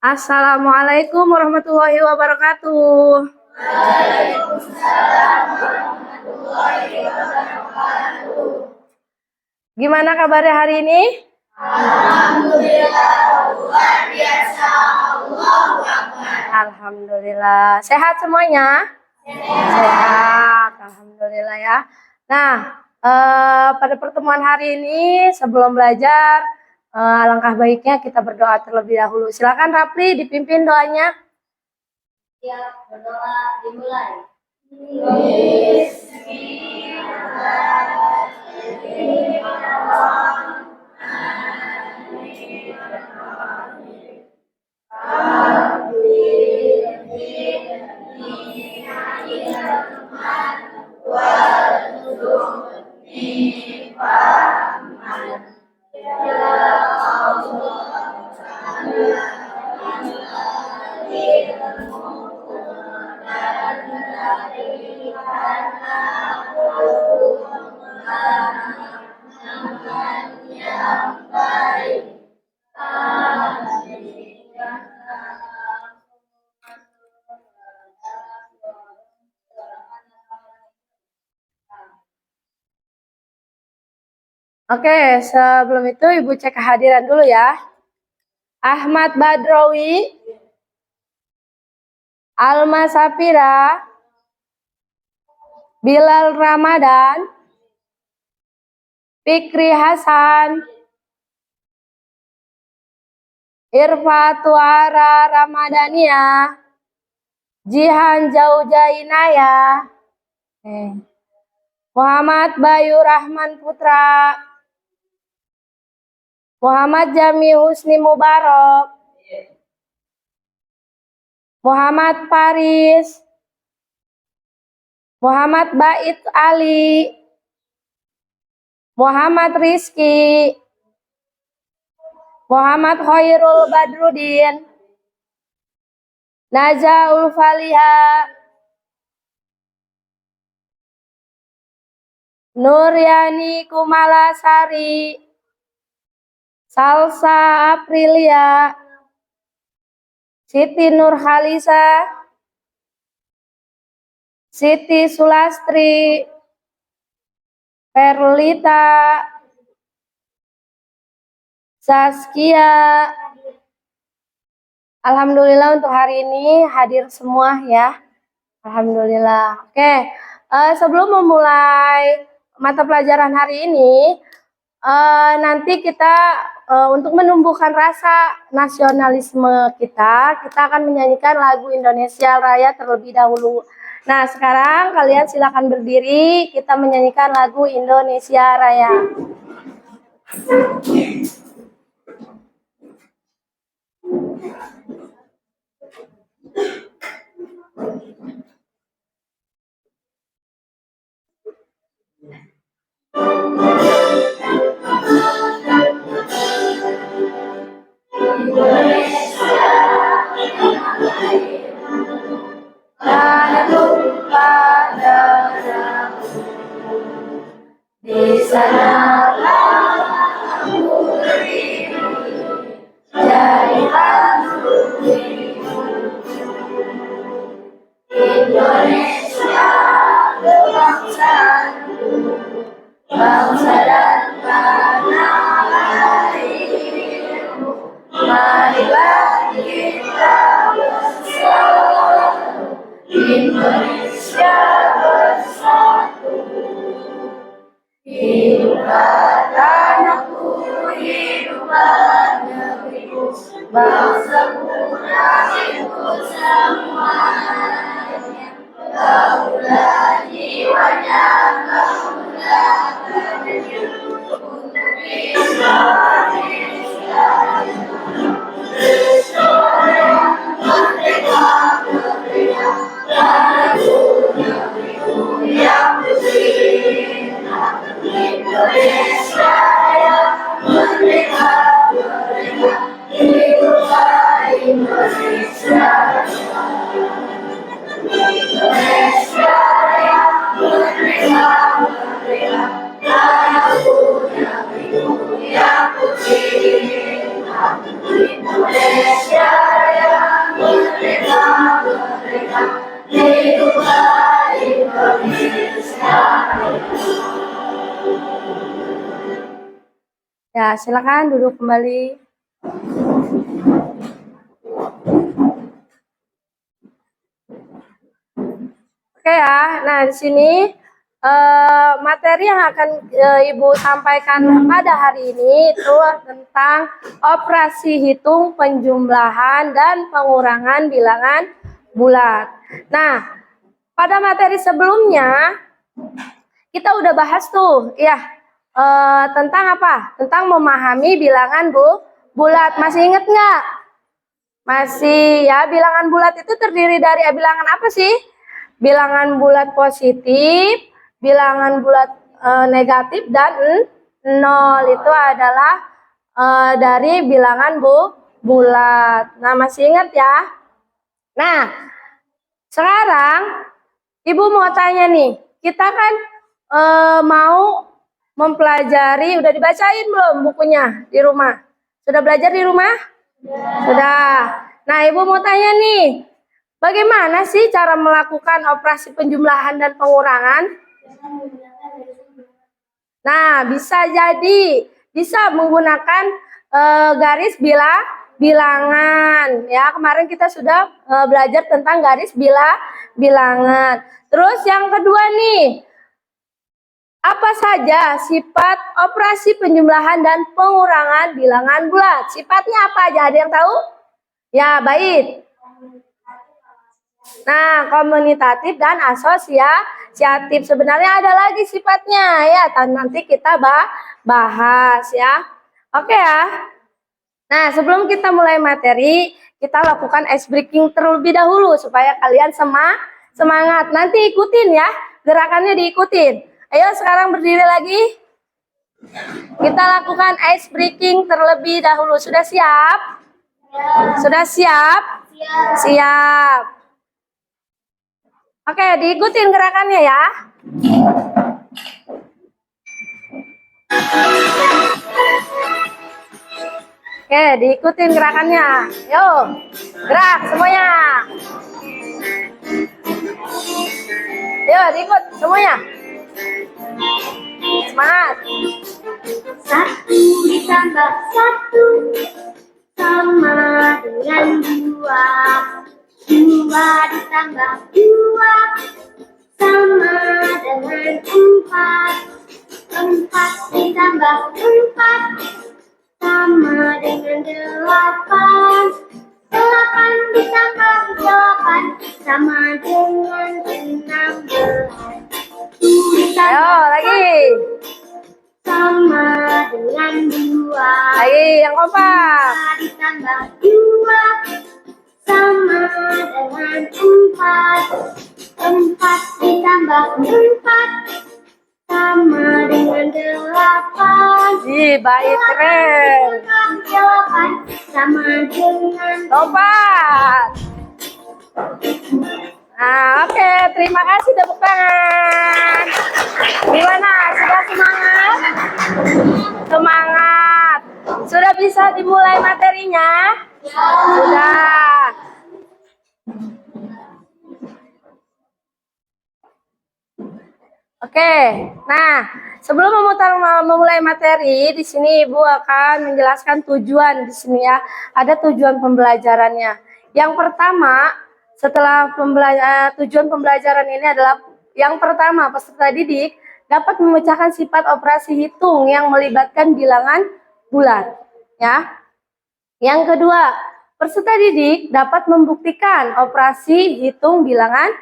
Assalamualaikum warahmatullahi wabarakatuh. Gimana kabarnya hari ini? Alhamdulillah. Sehat semuanya? Sehat. Alhamdulillah ya. Nah, pada pertemuan hari ini sebelum belajar, alangkah baiknya kita berdoa terlebih dahulu. Silakan Rapli dipimpin doanya. Ya, berdoa dimulai. Oke, sebelum itu Ibu cek kehadiran dulu ya. Ahmad Badrawi, Alma Safira, Bilal Ramadan, Fikri Hasan, Irfatuara Ramadania, Jihan Jaujainaya, Muhammad Bayu Rahman Putra, Muhammad Jami Husni Mubarak, Muhammad Paris, Muhammad Bait Ali, Muhammad Rizki, Muhammad Khairul Badrudin, Naja Ulfaliha, Nuryani Kumalasari, Salsa Aprilia, Siti Nurhalisa, Siti Sulastri, Perlita, Saskia. Alhamdulillah untuk hari ini hadir semua ya. Alhamdulillah. Oke, sebelum memulai mata pelajaran hari ini, nanti kita untuk menumbuhkan rasa nasionalisme kita akan menyanyikan lagu Indonesia Raya terlebih dahulu. Nah, sekarang kalian silakan berdiri, kita menyanyikan lagu Indonesia Raya. Di sanalah aku berdiri, jadi Indonesia kebangsaanku, bangsa dan tanah airku. Marilah kita bersatu, Indonesia bersatu. Hiduplah tanahku, hiduplah negeriku, bangsaku, nasibku semuanya. Kaulah jiwanya, kaulah kadernya, untuk Indonesia. Historia merdeka, merdeka, tanahku, negeriku yang bersih. Indonesia Raya, merdeka, merdeka, hiduplah Indonesia. Indonesia Raya, merdeka, merdeka, tanahku, negeriku Ya, silakan duduk kembali. Oke ya, nah di sini materi yang akan Ibu sampaikan pada hari ini itu tentang operasi hitung penjumlahan dan pengurangan bilangan bulat. Nah, pada materi sebelumnya kita udah bahas tuh, ya tentang apa? Tentang memahami bilangan bulat. Masih inget nggak? Masih ya, bilangan bulat itu terdiri dari bilangan apa sih? Bilangan bulat positif, bilangan bulat negatif, dan nol itu adalah dari bilangan bulat. Nah, masih ingat ya? Nah, sekarang Ibu mau tanya nih, kita kan mau mempelajari, udah dibacain belum bukunya di rumah? Sudah belajar di rumah? Sudah. Nah, Ibu mau tanya nih, bagaimana sih cara melakukan operasi penjumlahan dan pengurangan? Nah, bisa menggunakan garis bilangan. Ya, kemarin kita sudah belajar tentang garis bilangan. Terus yang kedua nih, apa saja sifat operasi penjumlahan dan pengurangan bilangan bulat? Sifatnya apa aja? Ada yang tahu? Ya, baik. Nah, komunitatif dan asosiatif. Sebenarnya ada lagi sifatnya ya, nanti kita bahas ya. Oke ya. Nah, sebelum kita mulai materi, kita lakukan ice breaking terlebih dahulu supaya kalian semangat. Nanti ikutin ya, gerakannya diikutin. Ayo sekarang berdiri lagi. Kita lakukan ice breaking terlebih dahulu. Sudah siap? Sudah siap? Siap. Oke, diikutin gerakannya ya. Oke, diikutin gerakannya. Yuk, gerak semuanya. Yuk, diikut semuanya. Semangat. 1 ditambah 1 sama dengan 2. 2 ditambah 2 sama dengan 4. 4 ditambah 4 sama dengan 8. 8 ditambah 8 sama dengan 16. Ayo lagi. Sama dengan 2. Lagi yang kompak. 2 ditambah 2 sama dengan 4. 4 ditambah 4 sama dengan 8. Baik, keren. 8 sama dengan Lompat. Nah, oke. Terima kasih, tepuk tangan. Gimana? Sudah semangat? Semangat. Sudah bisa dimulai materinya? Sudah. Oke. Nah, sebelum memulai materi, di sini Ibu akan menjelaskan tujuan di sini ya. Ada tujuan pembelajarannya. Yang pertama, setelah tujuan pembelajaran ini adalah yang pertama, peserta didik dapat memecahkan sifat operasi hitung yang melibatkan bilangan bulat. Ya. Yang kedua, peserta didik dapat membuktikan operasi hitung bilangan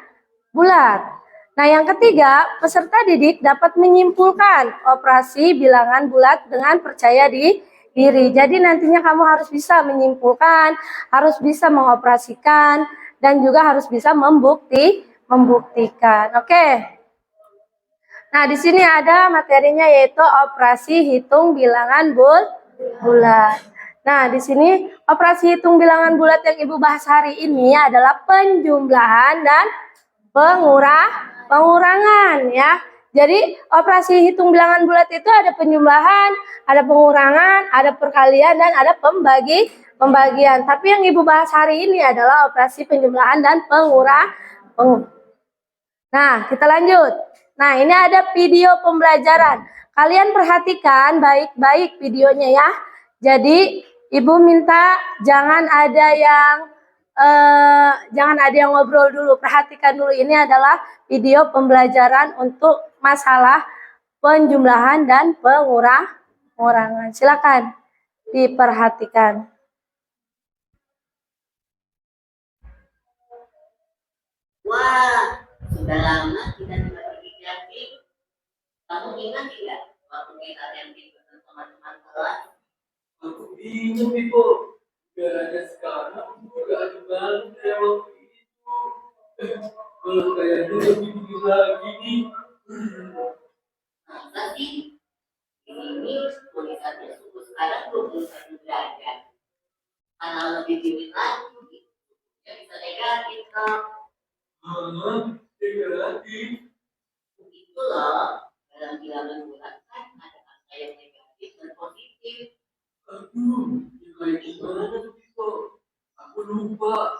bulat. Nah, yang ketiga, peserta didik dapat menyimpulkan operasi bilangan bulat dengan percaya diri. Jadi nantinya kamu harus bisa menyimpulkan, harus bisa mengoperasikan, dan juga harus bisa membuktikan. Oke. Nah, di sini ada materinya yaitu operasi hitung bilangan bulat. Nah, di sini operasi hitung bilangan bulat yang Ibu bahas hari ini adalah penjumlahan dan pengurangan ya. Jadi operasi hitung bilangan bulat itu ada penjumlahan, ada pengurangan, ada perkalian, dan ada pembagian. Tapi yang Ibu bahas hari ini adalah operasi penjumlahan dan pengurangan. Nah, kita lanjut. Nah, ini ada video pembelajaran. Kalian perhatikan baik-baik videonya ya. Jadi Ibu minta jangan ada yang ngobrol dulu. Perhatikan dulu, ini adalah video pembelajaran untuk masalah penjumlahan dan pengurangan. Silakan diperhatikan. Wah, sudah lama kita tidak pergi camping. Kamu ingat tidak waktu kita camping dengan teman-teman kelas? Aku ingat itu. Garanya sekarang juga ada baru kayak waktu itu. Kalau kayaknya lebih dingin lagi nih. Masa sih? Ini tulisannya suhu sekarang 21 derajat. Karena lebih dingin lagi, ya bisa negatif dong. Negatif? Itu loh, dalam bilangan bulan kan ada angka yang negatif dan positif. Aduh, yang kayak gimana tuh Tito? Aku lupa.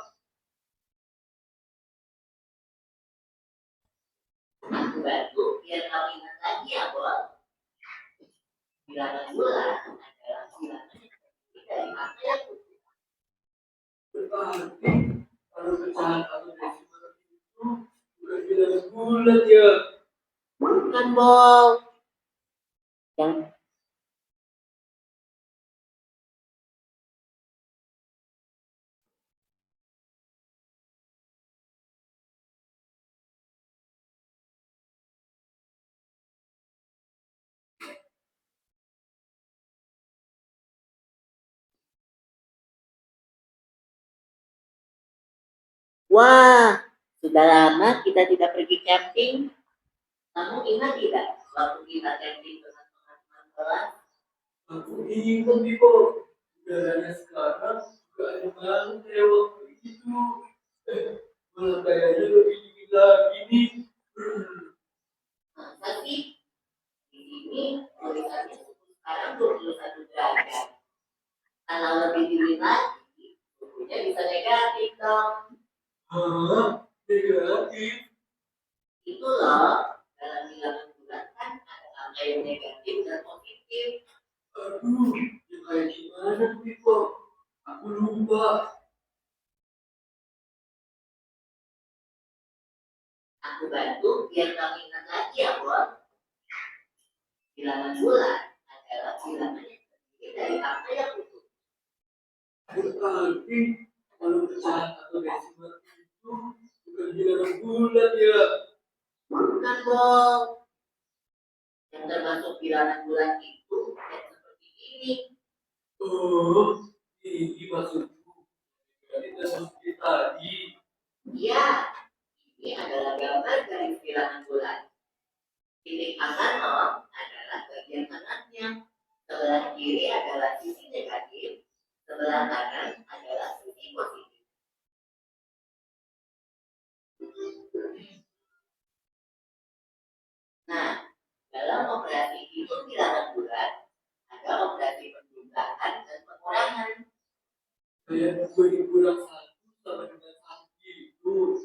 Aku bantu biar kamu ingat lagi ya, Bos. Bilangan bulan adalah bilangan yang terdiri dari angka yang utuh. Berarti kalau pecahan atau desimal itu bukan bilangan bulan ya? Bukan, Bos. Yang wah, sudah lama kita tidak pergi camping. Kamu ingat tidak waktu kita camping dengan teman-teman kelas? Aku ingat Ibu. Udaranya sekarang juga ada baru kayak waktu itu. Malah kayaknya lebih dingin lagi nih. Masa sih? Di sini tulisannya suhu sekarang 21 derajat. Kalau lebih dingin lagi, suhunya bisa negatif dong. Hah? Negatif? Itu loh, dalam bilangan bulan kan ada angka yang negatif dan positif. Aduh, yang kayak gimana Tito? Aku lupa. Aku bantu biar kamu ingat lagi ya, Bos. Bilangan bulan adalah bilangan yang terdiri dari angka yang utuh. Berarti kalau pecahan atau desimal itu bukan bilangan bulan ya? Bukan, Bos. Yang termasuk bilangan bulan itu yang seperti ini. Oh, ini maksudku. Jadi termasuk tadi. Iya, ini adalah gambar dari bilangan bulan. Titik angka 0 adalah bagian kanannya. Sebelah kiri adalah sisi negatif. Sebelah kanan adalah sisi positif. Nah, dalam operasi hitung bilangan bulan, ada operasi penjumlahan dan pengurangan. Kayak 2 kurang 1 sama dengan 1 itu.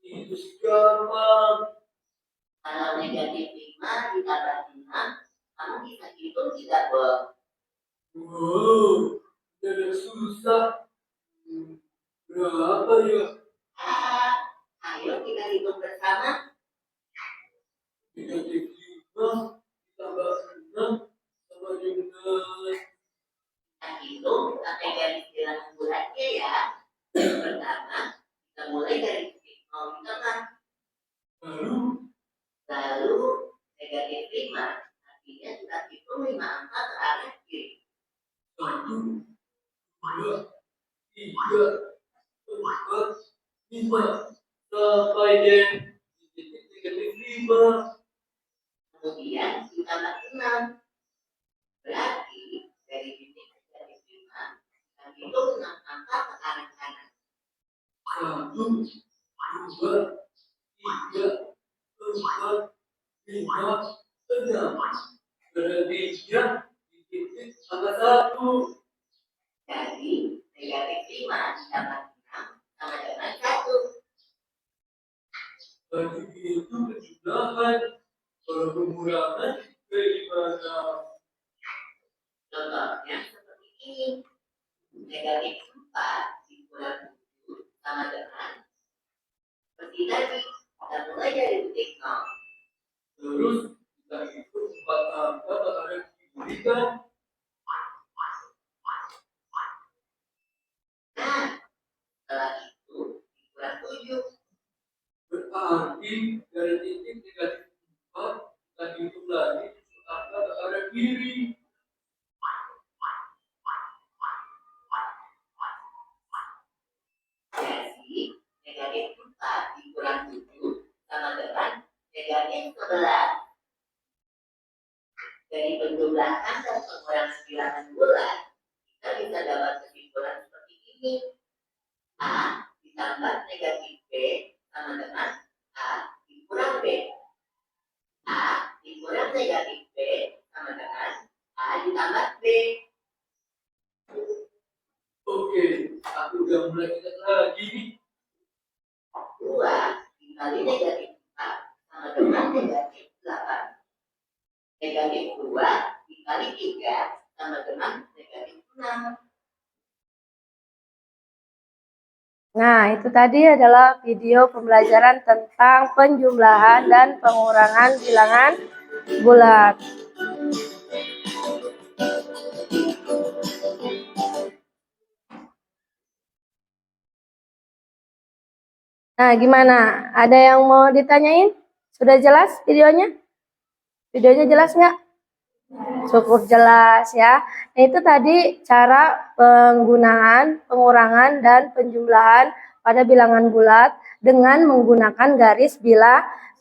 Itu sih gampang. Kalau negatif 5 ditambah 6, kamu bisa hitung tidak, Bos? Wow, agak susah. Berapa ya? Ayo kita hitung bersama. Negatif 5 ditambah 6 sama dengan... Kita hitung sampai garis bilangan bulannya ya. Pertama, kita mulai dari titik 0 di tengah. Lalu negatif 5, artinya kita hitung 5 angka ke arah kiri. 1, 2, 3, 4, 5, sampai deh titik negatif 5. Kemudian ditambah 6. Berarti dari titik negatif 5, kita hitung 6 angka ke arah kanan. 1, 2, 3, 4, 5, 6. Berarti dia di titik angka 1. Jadi negatif 5 ditambah 6 sama dengan 1. Berarti itu penjumlahan. Kalau pengurangan Bagaimana? Contohnya seperti ini. Negatif 4 dikurangi 7 sama dengan seperti tadi. Kita mulai dari titik 0. Terus kita hitung 4 angka ada kiri kan? Nah, setelah itu dikurangi 7. Berarti dari titik negatif 4 kita hitung lagi angka ke arah kiri. Jadi negatif 4 dikurangi 7 sama dengan negatif 11. Dari penjumlahan dan pengurangan bilangan bulat, kita bisa dapat kesimpulan seperti ini. A ditambah negatif B sama dengan A dikurang B. A dikurang negatif B sama dengan A ditambah B. Oke, aku udah mulai ingat lagi. 2 dikali negatif 4 sama dengan negatif 8. Negatif 2 dikali 3 sama dengan negatif 6. Nah, itu tadi adalah video pembelajaran tentang penjumlahan dan pengurangan bilangan bulat. Nah, gimana? Ada yang mau ditanyain? Sudah jelas videonya? Videonya jelas nggak? Cukup jelas ya. Nah, itu tadi cara penggunaan, pengurangan, dan penjumlahan pada bilangan bulat dengan menggunakan garis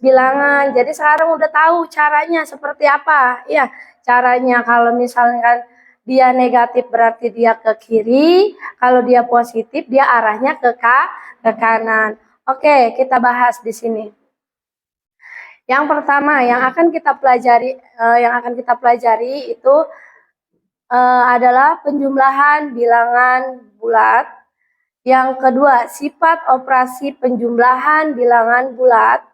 bilangan. Jadi sekarang udah tahu caranya seperti apa. Ya, caranya kalau misalkan dia negatif berarti dia ke kiri, kalau dia positif dia arahnya ke kanan. Oke, kita bahas di sini. Yang pertama yang akan kita pelajari itu adalah penjumlahan bilangan bulat. Yang kedua, sifat operasi penjumlahan bilangan bulat.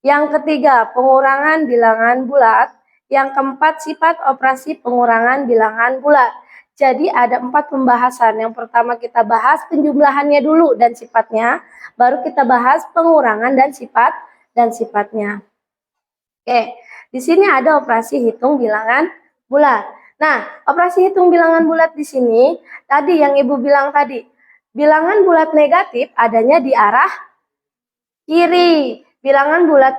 Yang ketiga, pengurangan bilangan bulat. Yang keempat, sifat operasi pengurangan bilangan bulat. Jadi ada 4 pembahasan. Yang pertama kita bahas penjumlahannya dulu dan sifatnya, baru kita bahas pengurangan dan sifatnya. Oke, di sini ada operasi hitung bilangan bulat. Nah, operasi hitung bilangan bulat di sini, tadi yang Ibu bilang tadi, bilangan bulat negatif adanya di arah kiri, bilangan bulat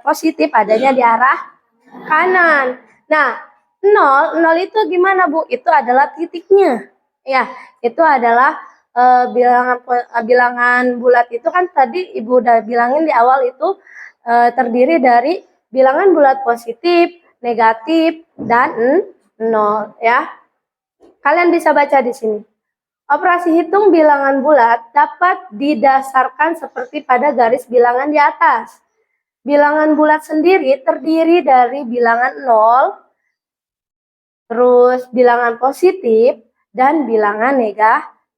positif adanya di arah kanan. Nah, 0 itu gimana Bu? Itu adalah titiknya. Ya, itu adalah bilangan bulat itu kan tadi Ibu udah bilangin di awal itu terdiri dari bilangan bulat positif, negatif, dan 0 ya. Kalian bisa baca di sini. Operasi hitung bilangan bulat dapat didasarkan seperti pada garis bilangan di atas. Bilangan bulat sendiri terdiri dari bilangan 0, terus bilangan positif, dan bilangan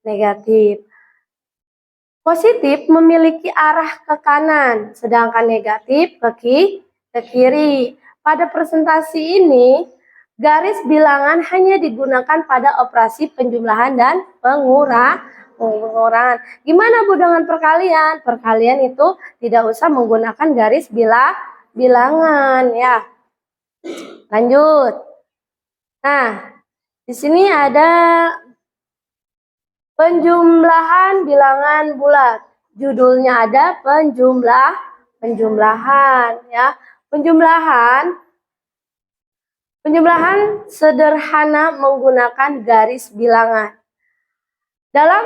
negatif. Positif memiliki arah ke kanan, sedangkan negatif ke kiri. Pada presentasi ini, garis bilangan hanya digunakan pada operasi penjumlahan dan pengurangan. Gimana Bu dengan perkalian? Perkalian itu tidak usah menggunakan garis bilangan ya. Lanjut. Nah, di sini ada penjumlahan bilangan bulat. Judulnya ada penjumlahan ya. Penjumlahan sederhana menggunakan garis bilangan. Dalam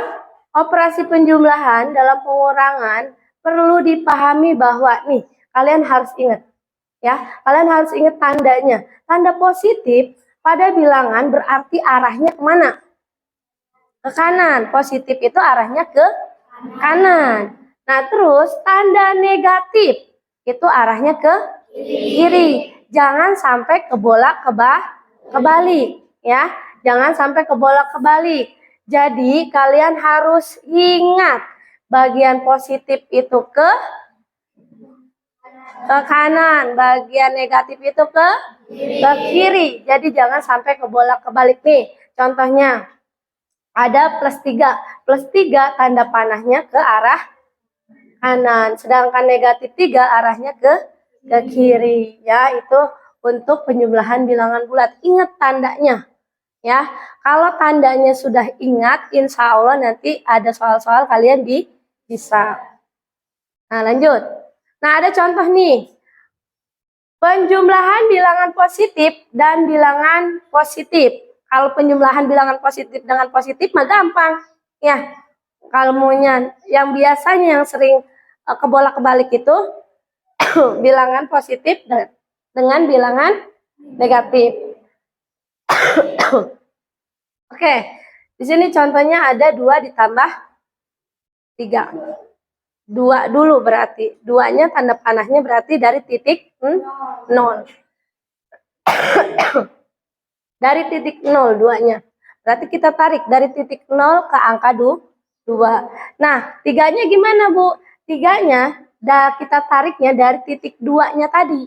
operasi penjumlahan, dalam pengurangan perlu dipahami bahwa nih, kalian harus ingat ya. Kalian harus ingat tandanya. Tanda positif pada bilangan berarti arahnya kemana? Ke kanan. Positif itu arahnya ke kanan. Nah, terus tanda negatif itu arahnya ke kiri. Jangan sampai kebalik ya. Jangan sampai kebalik. Jadi kalian harus ingat bagian positif itu ke kanan, bagian negatif itu ke Ke kiri. Jadi jangan sampai kebolak-kebalik nih. Contohnya, ada +3. +3 tanda panahnya ke arah kanan. Sedangkan -3 arahnya ke kiri. Ya, itu untuk penjumlahan bilangan bulat. Ingat tandanya. Ya, kalau tandanya sudah ingat, insya Allah nanti ada soal-soal kalian bisa. Nah, lanjut. Nah, ada contoh nih. Penjumlahan bilangan positif dan bilangan positif. Kalau penjumlahan bilangan positif dengan positif mah gampang. Ya, kalau maunya yang biasanya yang sering kebolak-balik itu bilangan positif dengan bilangan negatif. Oke, di sini contohnya ada 2 ditambah 3. 2 dulu berarti. 2-nya tanda panahnya berarti dari titik 0. Dari titik 0 2-nya. Berarti kita tarik dari titik 0 ke angka 2. Nah, 3-nya gimana, Bu? 3-nya kita tariknya dari titik 2-nya tadi.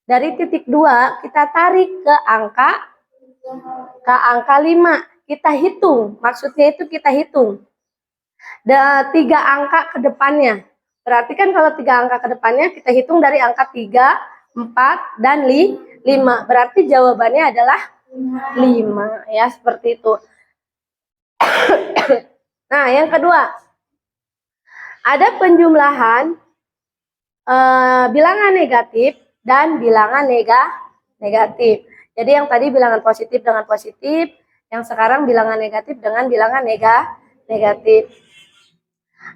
Dari titik 2 kita tarik ke angka 5. Kita hitung. Maksudnya itu kita hitung. 3 angka ke depannya. Berarti kan kalau 3 angka ke depannya kita hitung dari angka 3, 4, dan 5. Berarti jawabannya adalah 5. Ya, seperti itu. Nah, yang kedua. Ada penjumlahan bilangan negatif dan bilangan negatif. Jadi yang tadi bilangan positif dengan positif, yang sekarang bilangan negatif dengan bilangan negatif.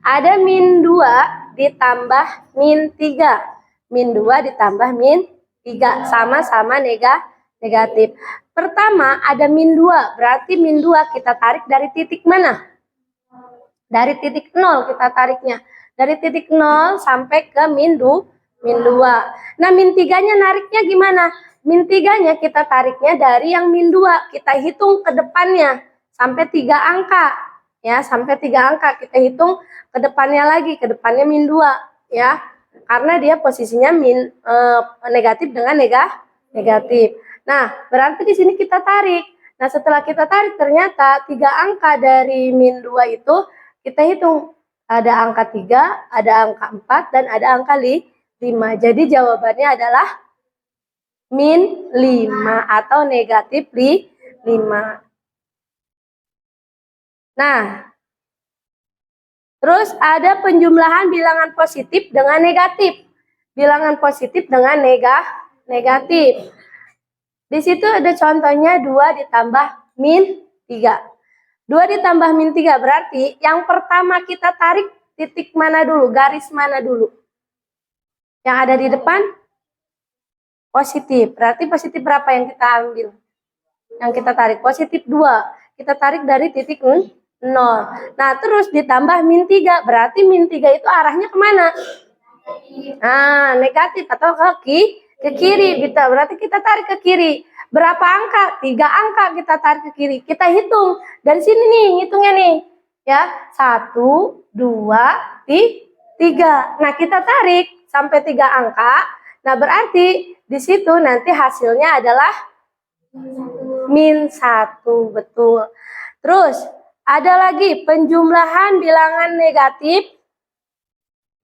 Ada -2 ditambah -3. -2 ditambah -3 sama-sama negatif. Pertama ada -2, berarti -2 kita tarik dari titik mana? Dari titik 0 kita tariknya. Dari titik 0 sampai ke -2. Nah, -3-nya nariknya gimana? -3-nya kita tariknya dari yang -2. Kita hitung ke depannya sampai 3 angka. Ya, sampai 3 angka kita hitung ke depannya lagi, ke depannya -2 ya. Karena dia posisinya negatif dengan negatif. Nah, berarti di sini kita tarik. Nah, setelah kita tarik ternyata 3 angka dari -2 itu kita hitung. Ada angka 3, ada angka 4, dan ada angka 5. Jadi jawabannya adalah -5 atau negatif 5. Nah, terus ada penjumlahan bilangan positif dengan negatif. Bilangan positif dengan negatif. Di situ ada contohnya 2 ditambah -3. 2 ditambah -3 berarti yang pertama kita tarik titik mana dulu? Garis mana dulu? Yang ada di depan? Positif. Berarti positif berapa yang kita ambil? Yang kita tarik? Positif 2. Kita tarik dari titik 0. Nah, terus ditambah -3. Berarti -3 itu arahnya kemana? Nah, negatif atau ke kiri. Berarti kita tarik ke kiri. Berapa angka? 3 angka kita tarik ke kiri. Kita hitung. Dari sini nih, hitungnya nih. Ya, 1, 2, 3. Nah, kita tarik sampai 3 angka. Nah, berarti di situ nanti hasilnya adalah -1. Betul. Terus, ada lagi penjumlahan bilangan negatif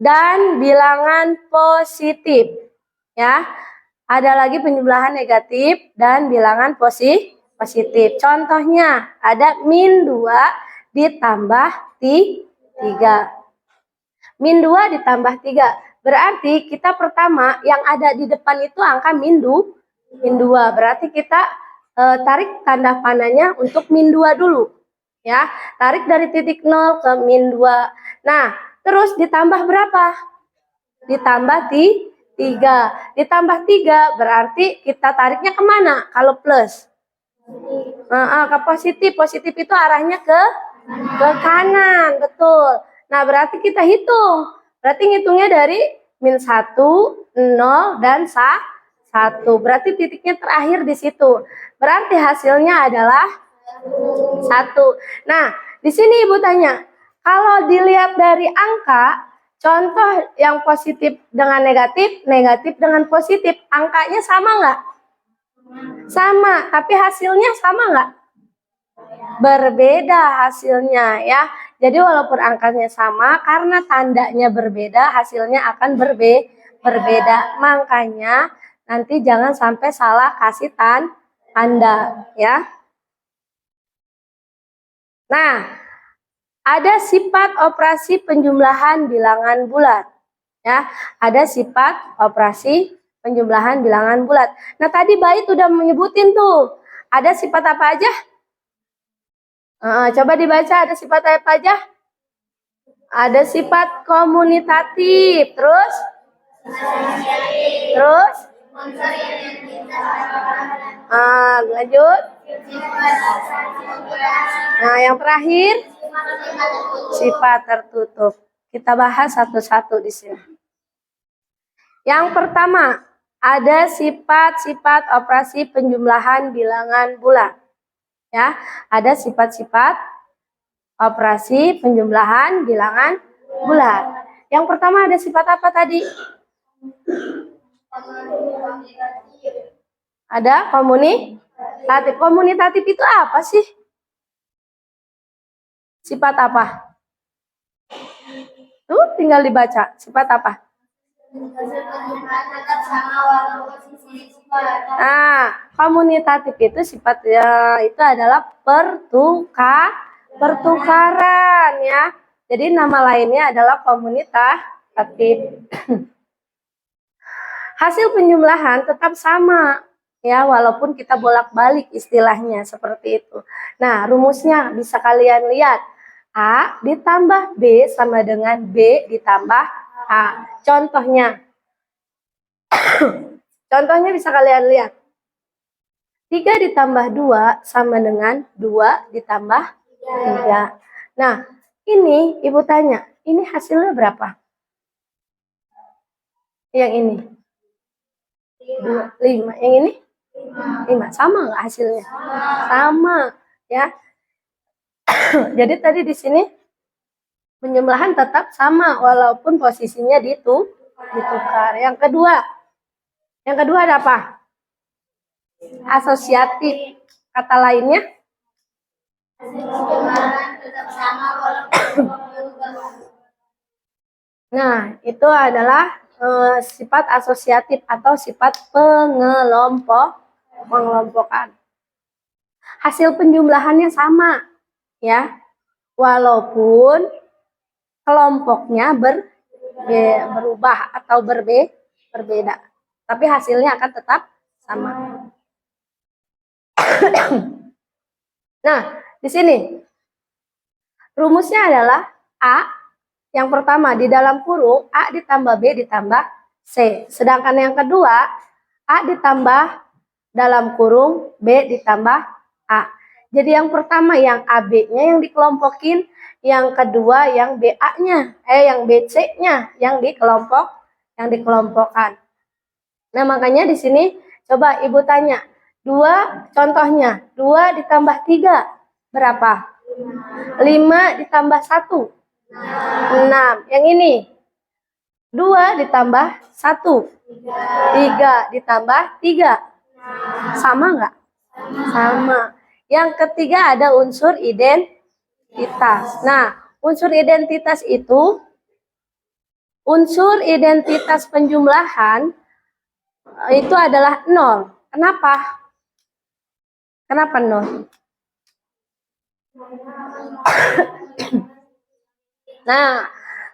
dan bilangan positif. Ya, ada lagi penjumlahan negatif dan bilangan positif. Contohnya ada -2 ditambah 3. -2 ditambah 3. Berarti kita pertama yang ada di depan itu angka -2. Berarti kita tarik tanda panahnya untuk -2 dulu. Ya, tarik dari titik 0 ke -2. Nah, terus ditambah berapa? Ditambah 3. Ditambah 3 berarti kita tariknya kemana? Kalau plus. Ke positif. Positif itu arahnya ke kanan. Betul. Nah, berarti kita hitung. Berarti ngitungnya dari -1, 0, dan 1. Berarti titiknya terakhir di situ. Berarti hasilnya adalah 1. Nah, di sini Ibu tanya, kalau dilihat dari angka, contoh yang positif dengan negatif, negatif dengan positif, angkanya sama nggak? Sama, tapi hasilnya sama nggak? Berbeda hasilnya ya. Jadi walaupun angkanya sama, karena tandanya berbeda, hasilnya akan berbeda. Makanya nanti jangan sampai salah kasih tanda ya. Nah, ada sifat operasi penjumlahan bilangan bulat. Ya, ada sifat operasi penjumlahan bilangan bulat. Nah, tadi Bait udah menyebutin tuh. Ada sifat apa aja? Coba dibaca, ada sifat apa aja? Ada sifat komunitatif, terus? Lanjut. Nah, yang terakhir, sifat tertutup. Kita bahas satu-satu di sini. Yang pertama, ada sifat-sifat operasi penjumlahan bilangan bulat. Ya, ada sifat-sifat operasi penjumlahan bilangan bulat. Yang pertama ada sifat apa tadi? Ada komunitatif. Komunitatif itu apa sih? Sifat apa? Tuh tinggal dibaca. Sifat apa? Nah, komunitatif itu sifatnya itu adalah pertukaran ya. Jadi nama lainnya adalah komunitatif. Hasil penjumlahan tetap sama ya, walaupun kita bolak-balik istilahnya seperti itu. Nah, rumusnya bisa kalian lihat. A ditambah B sama dengan B ditambah A. Contohnya. Contohnya bisa kalian lihat. 3 ditambah 2 sama dengan 2 ditambah 3. Nah, ini Ibu tanya, ini hasilnya berapa? Yang ini? 5. Yang ini? 5. Sama nggak hasilnya? Sama, ya. Jadi tadi di sini penjumlahan tetap sama walaupun posisinya ditukar. Yang kedua ada apa? Asosiatif. Kata lainnya? Nah, itu adalah sifat asosiatif atau sifat pengelompokan. Hasil penjumlahannya sama, ya, walaupun kelompoknya berubah atau berbeda, tapi hasilnya akan tetap sama. Nah, di sini rumusnya adalah A. Yang pertama di dalam kurung A ditambah B ditambah C. Sedangkan yang kedua A ditambah dalam kurung B ditambah A. Jadi yang pertama yang AB-nya yang dikelompokin, yang kedua yang BA-nya, yang BC-nya yang dikelompokkan. Nah, makanya di sini coba Ibu tanya, 2 contohnya, 2 ditambah 3 berapa? 5 ditambah 1. 6. Yang ini 2 ditambah 1. 3 ditambah 3. Sama nggak? Sama. Yang ketiga ada unsur identitas. Nah, unsur identitas itu unsur identitas penjumlahan itu adalah 0. Kenapa? Kenapa 0? Nah,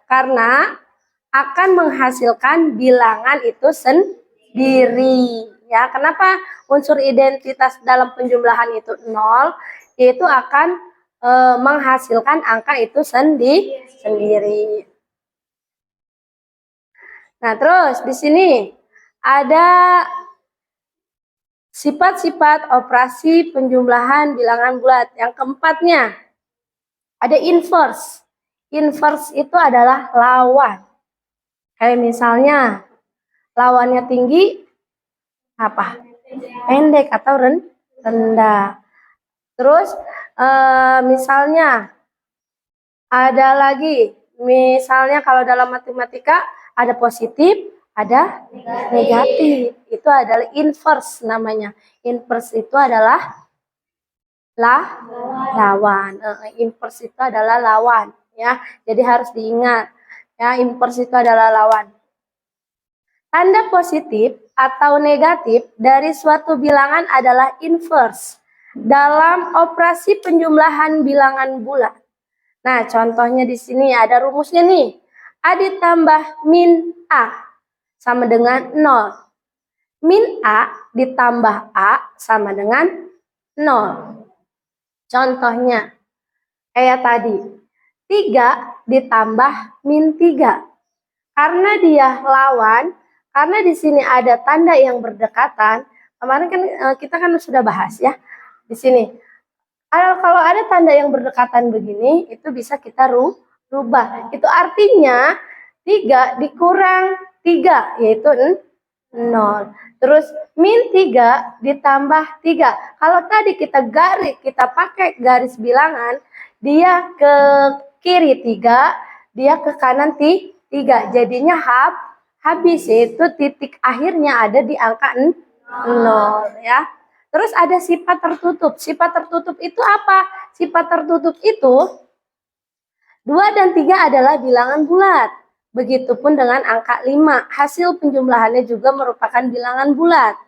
karena akan menghasilkan bilangan itu sendiri. Ya, kenapa unsur identitas dalam penjumlahan itu 0? Yaitu akan menghasilkan angka itu sendiri. Nah, terus di sini ada sifat-sifat operasi penjumlahan bilangan bulat. Yang keempatnya ada inverse. Inverse itu adalah lawan. Kayak misalnya lawannya tinggi apa? Pendek atau rendah. Terus misalnya ada lagi, misalnya kalau dalam matematika ada positif, ada negatif. Itu adalah inverse namanya. Inverse itu adalah lawan. Inverse itu adalah lawan, ya. Jadi harus diingat, ya, inverse itu adalah lawan. Tanda positif atau negatif dari suatu bilangan adalah inverse dalam operasi penjumlahan bilangan bulat. Nah, contohnya di sini ada rumusnya nih. A ditambah min A sama dengan 0. Min A ditambah A sama dengan 0. Contohnya, kayak tadi. 3 ditambah min 3. Karena dia lawan, karena di sini ada tanda yang berdekatan. Kemarin kan kita kan sudah bahas ya di sini. Kalau ada tanda yang berdekatan begini, itu bisa kita rubah. Itu artinya 3 dikurang 3, yaitu 0. Terus min 3 ditambah 3. Kalau tadi kita pakai garis bilangan, dia ke kiri 3, dia ke kanan 3. Jadinya habis, yaitu titik akhirnya ada di angka 0, ya. Terus ada sifat tertutup. Sifat tertutup itu apa? Sifat tertutup itu 2 dan 3 adalah bilangan bulat. Begitupun dengan angka 5. Hasil penjumlahannya juga merupakan bilangan bulat.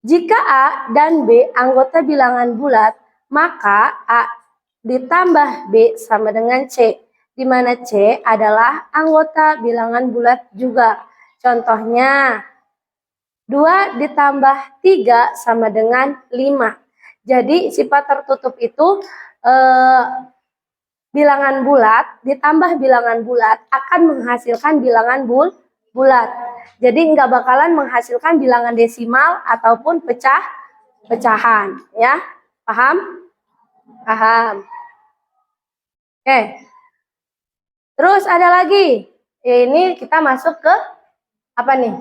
Jika A dan B anggota bilangan bulat, maka A ditambah B sama dengan C, di mana C adalah anggota bilangan bulat juga. Contohnya, 2 ditambah 3 sama dengan 5. Jadi sifat tertutup itu bilangan bulat ditambah bilangan bulat akan menghasilkan bilangan bulat. Jadi nggak bakalan menghasilkan bilangan desimal ataupun pecahan, ya. Paham? Paham. Oke. Terus ada lagi. Ini kita masuk ke apa nih?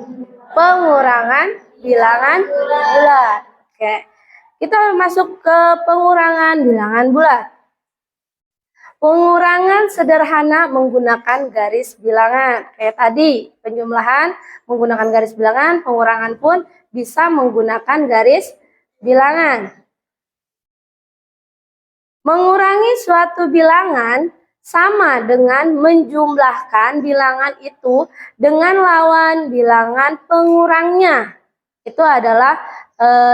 Pengurangan bilangan bulat. Oke. Kita masuk ke pengurangan bilangan bulat. Pengurangan sederhana menggunakan garis bilangan. Kayak tadi, penjumlahan menggunakan garis bilangan, pengurangan pun bisa menggunakan garis bilangan. Mengurangi suatu bilangan sama dengan menjumlahkan bilangan itu dengan lawan bilangan pengurangnya. Itu adalah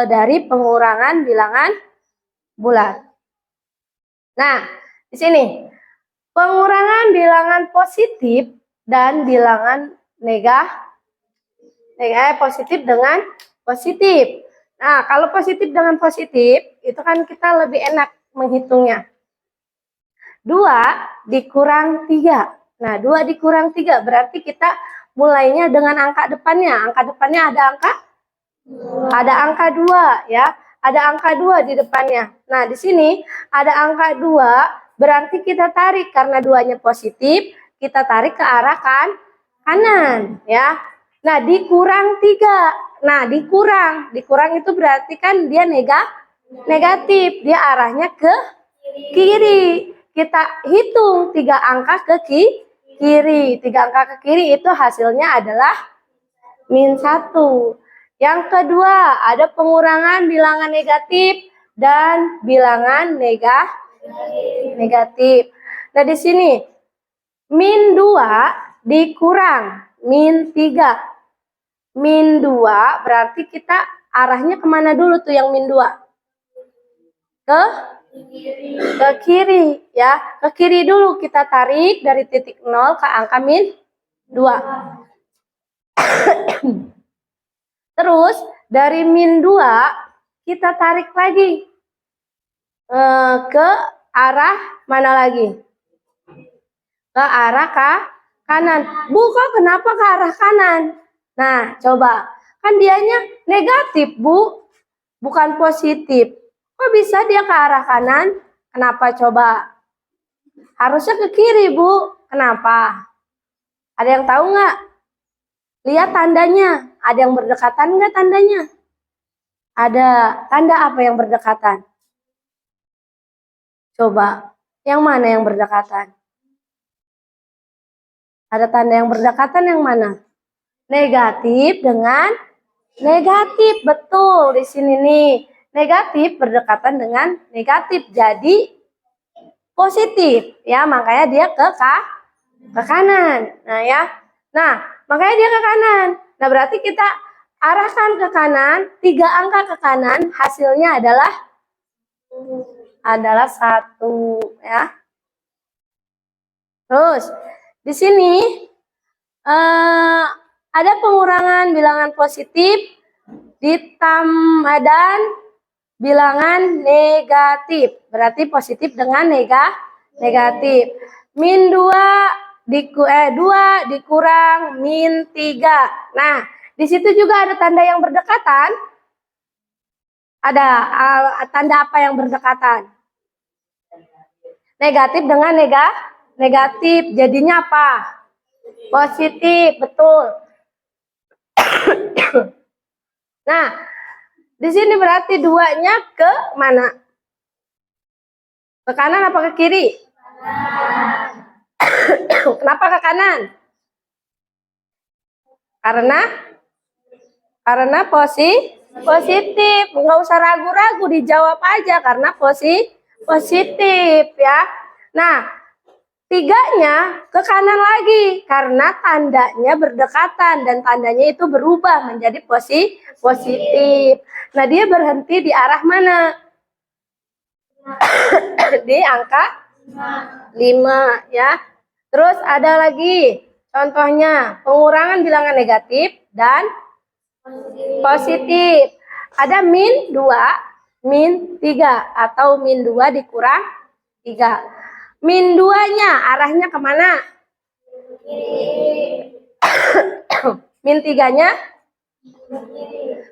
dari pengurangan bilangan bulat. Nah, di sini pengurangan bilangan positif dan bilangan positif dengan positif. Nah, kalau positif dengan positif itu kan kita lebih enak menghitungnya. 2 dikurang 3. Nah, 2 dikurang 3 berarti kita mulainya dengan angka depannya. Angka depannya ada angka 2, ya. Ada angka 2 di depannya. Nah, di sini ada angka 2, berarti kita tarik karena 2-nya positif, kita tarik ke arah kanan, ya. Nah, dikurang 3. Nah, dikurang itu berarti kan dia negatif, dia arahnya ke kiri. Kita hitung 3 angka ke kiri. 3 angka ke kiri itu hasilnya adalah min 1. Yang kedua, ada pengurangan bilangan negatif dan bilangan negatif. Nah, di sini min 2 dikurang min 3. Min 2 berarti kita arahnya kemana dulu tuh yang min 2? Ke kiri, ya. Ke kiri dulu kita tarik dari titik 0 ke angka min 2. Terus dari min 2 kita tarik lagi ke arah mana lagi? Ke arah kanan. Bu, kok kenapa ke arah kanan? Nah, coba. Kan dianya negatif, Bu. Bukan positif. Kok bisa dia ke arah kanan? Kenapa coba? Harusnya ke kiri, Bu. Kenapa? Ada yang tahu nggak? Lihat tandanya. Ada yang berdekatan nggak tandanya? Ada tanda apa yang berdekatan? Coba, yang mana yang berdekatan? Ada tanda yang berdekatan yang mana? Negatif dengan negatif. Betul di sini nih. Negatif berdekatan dengan negatif. Jadi positif ya, makanya dia ke kanan. Nah ya. Nah, makanya dia ke kanan. Nah, berarti kita arahkan ke kanan, 3 angka ke kanan, hasilnya adalah 1 ya. Terus di sini ada pengurangan bilangan positif ditambah dan bilangan negatif. Berarti positif dengan negatif. Min 2 dikurang min 3. Nah, di situ juga ada tanda yang berdekatan. Ada tanda apa yang berdekatan? Negatif dengan negatif. Jadinya apa? Positif, betul. Nah, di sini berarti 2-nya ke mana? Ke kanan apa ke kiri? Kenapa ke kanan? Karena positif. Nggak usah ragu-ragu, dijawab aja karena positif ya. Nah, 3-nya ke kanan lagi karena tandanya berdekatan dan tandanya itu berubah menjadi positif. Nah, dia berhenti di arah mana? Di angka 5 ya. Terus ada lagi contohnya pengurangan bilangan negatif dan positif. Ada min 2, min 3 atau min 2 dikurang 3. Min 2-nya arahnya kemana? Min 3-nya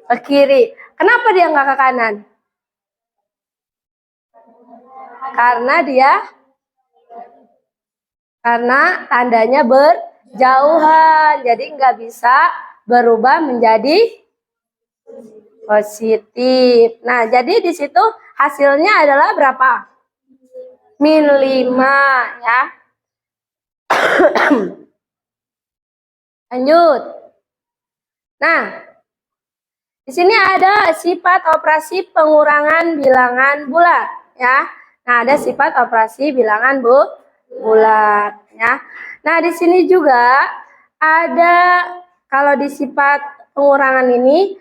ke kiri. Kenapa dia nggak ke kanan? Karena tandanya berjauhan, jadi nggak bisa berubah menjadi positif. Nah, jadi di situ hasilnya adalah berapa? Min 5 ya. Lanjut. Nah, di sini ada sifat operasi pengurangan bilangan bulat ya. Nah, ada sifat operasi bilangan bulat ya. Nah, di sini juga ada, kalau di sifat pengurangan ini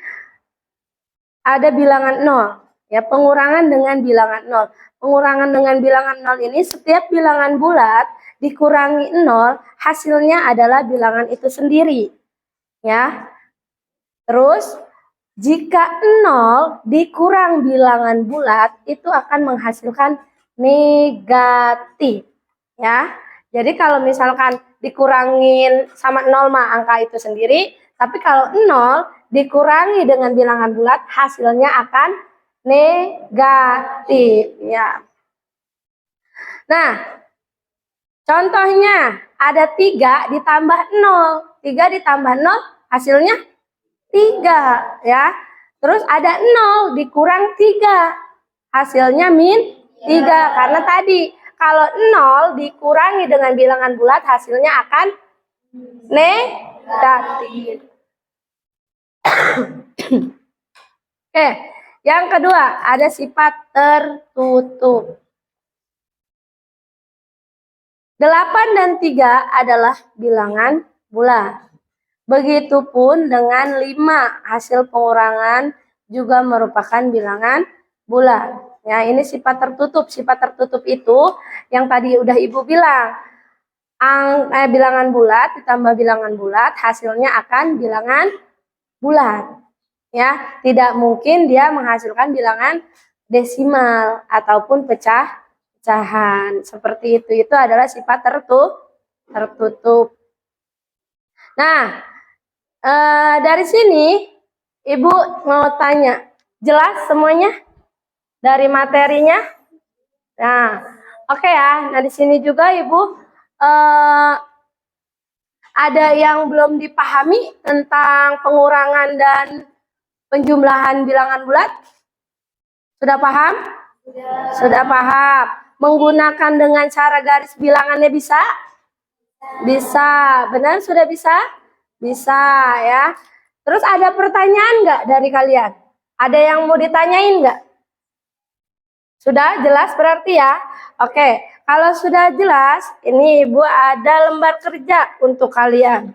ada bilangan 0 ya, pengurangan dengan bilangan 0. Pengurangan dengan bilangan 0 ini setiap bilangan bulat dikurangi 0, hasilnya adalah bilangan itu sendiri ya. Terus jika 0 dikurang bilangan bulat itu akan menghasilkan negatif ya. Jadi kalau misalkan dikurangin sama 0 mah angka itu sendiri, tapi kalau 0 dikurangi dengan bilangan bulat hasilnya akan negatif ya. Nah, contohnya ada 3 ditambah 0. 3 ditambah 0 hasilnya 3 ya. Terus ada 0 dikurang 3. Hasilnya min 3. Karena tadi kalau 0 dikurangi dengan bilangan bulat hasilnya akan negatif. Oke, yang kedua ada sifat tertutup. 8 dan 3 adalah bilangan bulat. Begitupun dengan 5, hasil pengurangan juga merupakan bilangan bulat. Ya, ini sifat tertutup. Sifat tertutup itu yang tadi udah Ibu bilang. Bilangan bulat ditambah bilangan bulat hasilnya akan bilangan bulat. Ya, tidak mungkin dia menghasilkan bilangan desimal ataupun pecahan. Seperti itu adalah sifat tertutup. Nah, dari sini Ibu mau tanya, jelas semuanya dari materinya? Nah, oke ya. Nah, di sini juga Ibu ada yang belum dipahami tentang pengurangan dan penjumlahan bilangan bulat? Sudah paham? Sudah paham. Menggunakan dengan cara garis bilangannya bisa? Bisa. Benar, sudah bisa? Bisa ya. Terus ada pertanyaan nggak dari kalian? Ada yang mau ditanyain nggak? Sudah jelas berarti ya? Oke, kalau sudah jelas, ini Ibu ada lembar kerja untuk kalian.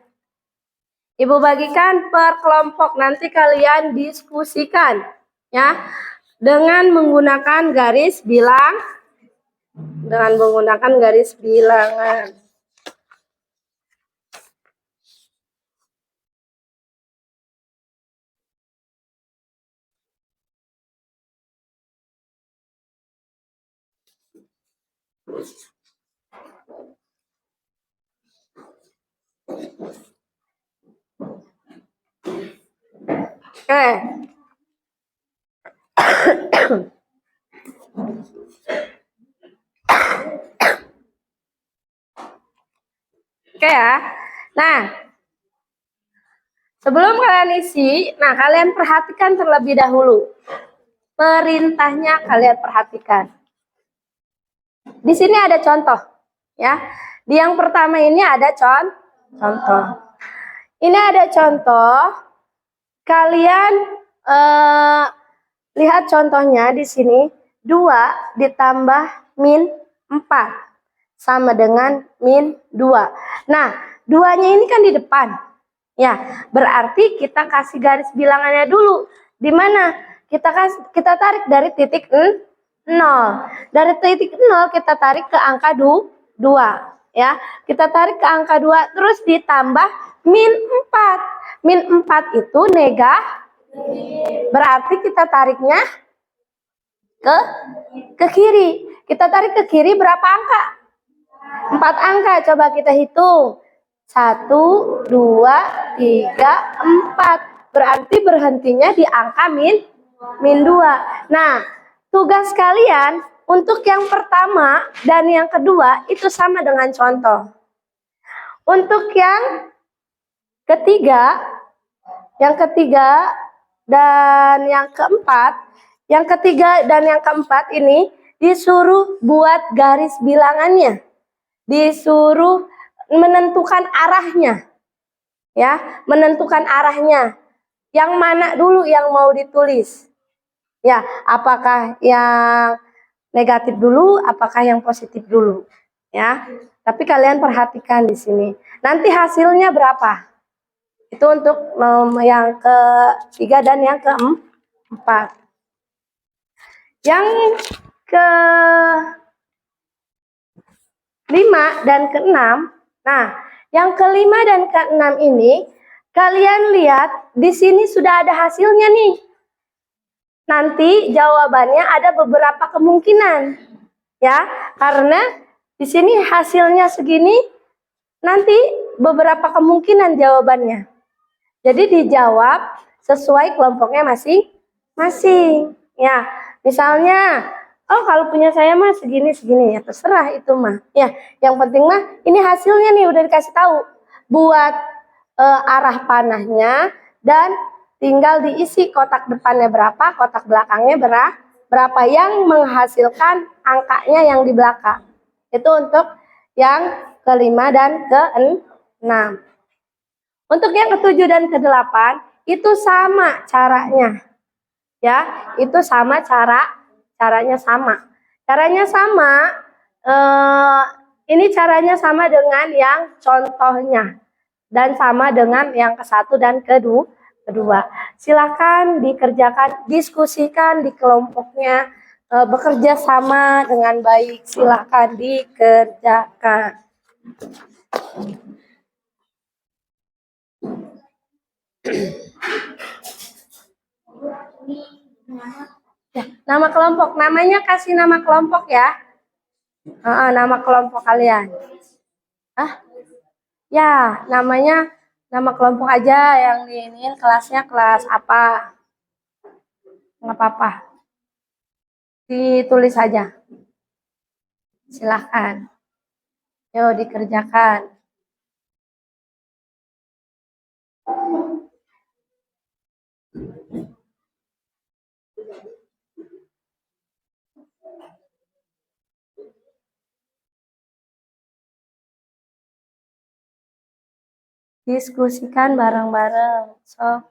Ibu bagikan per kelompok, nanti kalian diskusikan ya dengan menggunakan garis bilang, dengan menggunakan garis bilangan. Oke. Oke ya. Nah, sebelum kalian isi, nah kalian perhatikan terlebih dahulu. Perintahnya kalian perhatikan. Di sini ada contoh, ya. Di yang pertama ini ada contoh. Ini ada contoh. Kalian lihat contohnya di sini. 2 ditambah min 4 sama dengan min 2. Nah, 2-nya ini kan di depan. Ya, berarti kita kasih garis bilangannya dulu. Di mana? Kita tarik dari titik 0. Dari titik 0 kita tarik ke angka 2, ya. Kita tarik ke angka 2 terus ditambah min 4. Min 4 itu negatif. Berarti kita tariknya ke kiri. Kita tarik ke kiri berapa angka? 4 angka. Coba kita hitung. 1, 2, 3, 4. Berarti berhentinya di angka min 2. Nah, tugas kalian untuk yang pertama dan yang kedua itu sama dengan contoh. Untuk yang ketiga dan yang keempat, ini disuruh buat garis bilangannya. Disuruh menentukan arahnya. Ya, menentukan arahnya. Yang mana dulu yang mau ditulis? Ya, apakah yang negatif dulu, apakah yang positif dulu? Ya. Tapi kalian perhatikan di sini. Nanti hasilnya berapa? Itu untuk yang ketiga dan yang keempat. Yang ke-5 dan ke-6. Nah, yang ke-5 dan ke-6 ini kalian lihat di sini sudah ada hasilnya nih. Nanti jawabannya ada beberapa kemungkinan. Ya, karena di sini hasilnya segini, nanti beberapa kemungkinan jawabannya. Jadi dijawab sesuai kelompoknya masing-masing. Ya, misalnya, oh kalau punya saya mah segini ya, terserah itu mah. Ya, yang penting mah ini hasilnya nih udah dikasih tahu. Buat arah panahnya dan tinggal diisi kotak depannya berapa, kotak belakangnya berapa yang menghasilkan angkanya yang di belakang. Itu untuk yang ke-5 dan ke-6. Untuk yang ke-7 dan ke-8 itu sama caranya. Ya, itu sama caranya sama. Caranya sama, ini caranya sama dengan yang contohnya dan sama dengan yang ke-1 dan kedua. Silakan dikerjakan, diskusikan di kelompoknya, bekerja sama dengan baik. Silakan dikerjakan. Ya, nama kelompok, namanya kasih nama kelompok ya. Nama kelompok kalian. Ya, namanya nama kelompok aja yang diinin, kelasnya kelas apa. Nggak apa-apa. Ditulis saja. Silahkan. Yuk dikerjakan. diskusikan bareng-bareng. So,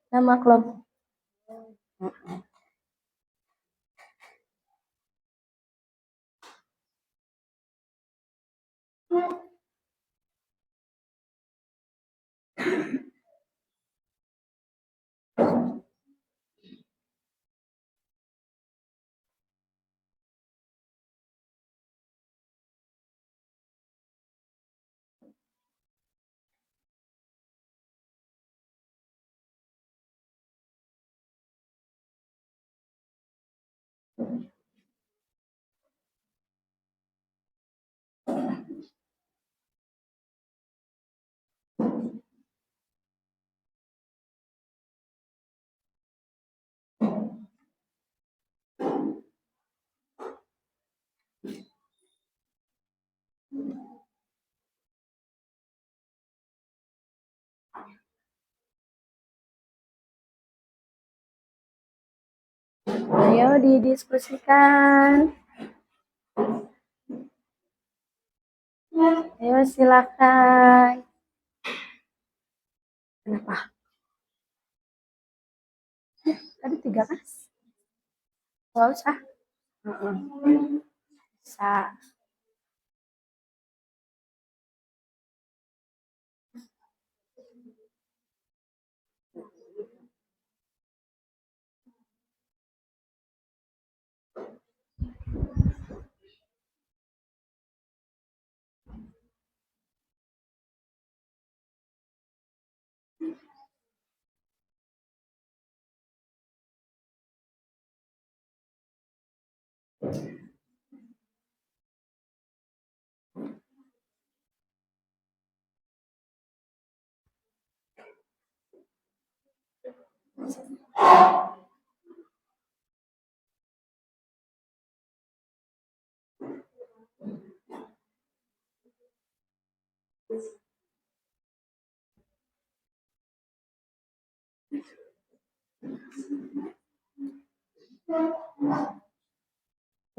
nama kelompok. Ayo didiskusikan. Ayo silakan. Kenapa? Tadi 3 kan? Nggak usah. Bisa.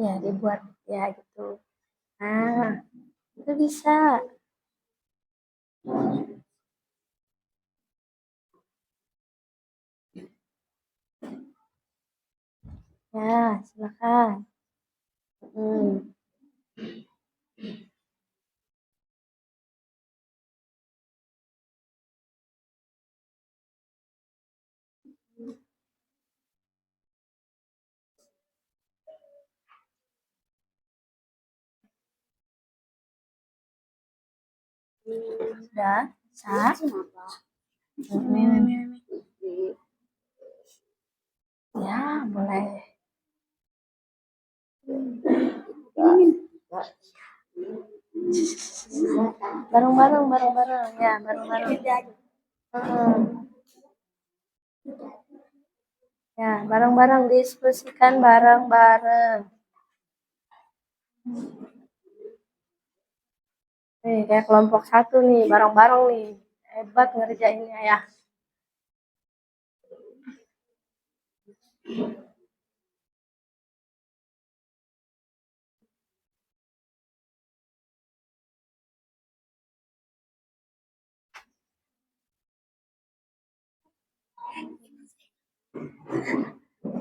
Ya, dibuat ya gitu. Nah, itu bisa. Ya, silakan. Sudah, bisa. Ya, boleh. Bareng-bareng ya, bareng-bareng. Ya, bareng-bareng diskusikan bareng-bareng. Nih, kayak kelompok 1 nih, bareng-bareng nih. Hebat ngerjainnya ya.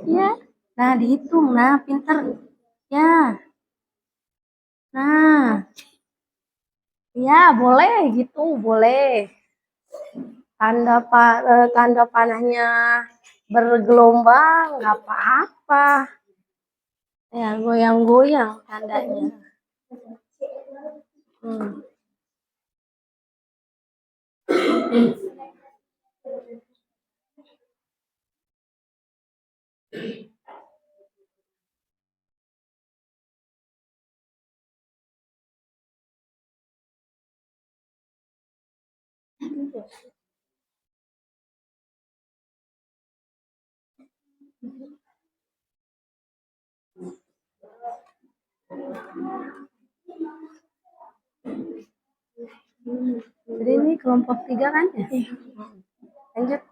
Ya. Nah, dihitung. Nah, pinter. Ya. Nah. Ya, boleh gitu, boleh. Tanda panahnya bergelombang, nggak apa-apa. Ya, goyang-goyang tandanya. Hmm. Jadi ini kelompok 3 kan ya? Lanjut.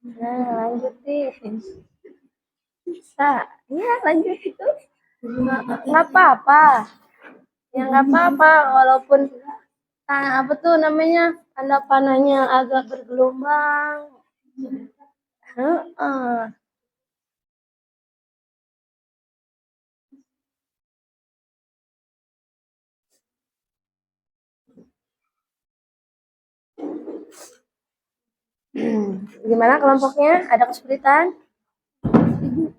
Nah, lanjutin. Bisa. Iya, lanjut itu. Nggak apa-apa. Ya nggak apa-apa, walaupun apa tuh namanya tanda panahnya agak bergelombang. Heeh. Gimana kelompoknya? Ada kesulitan?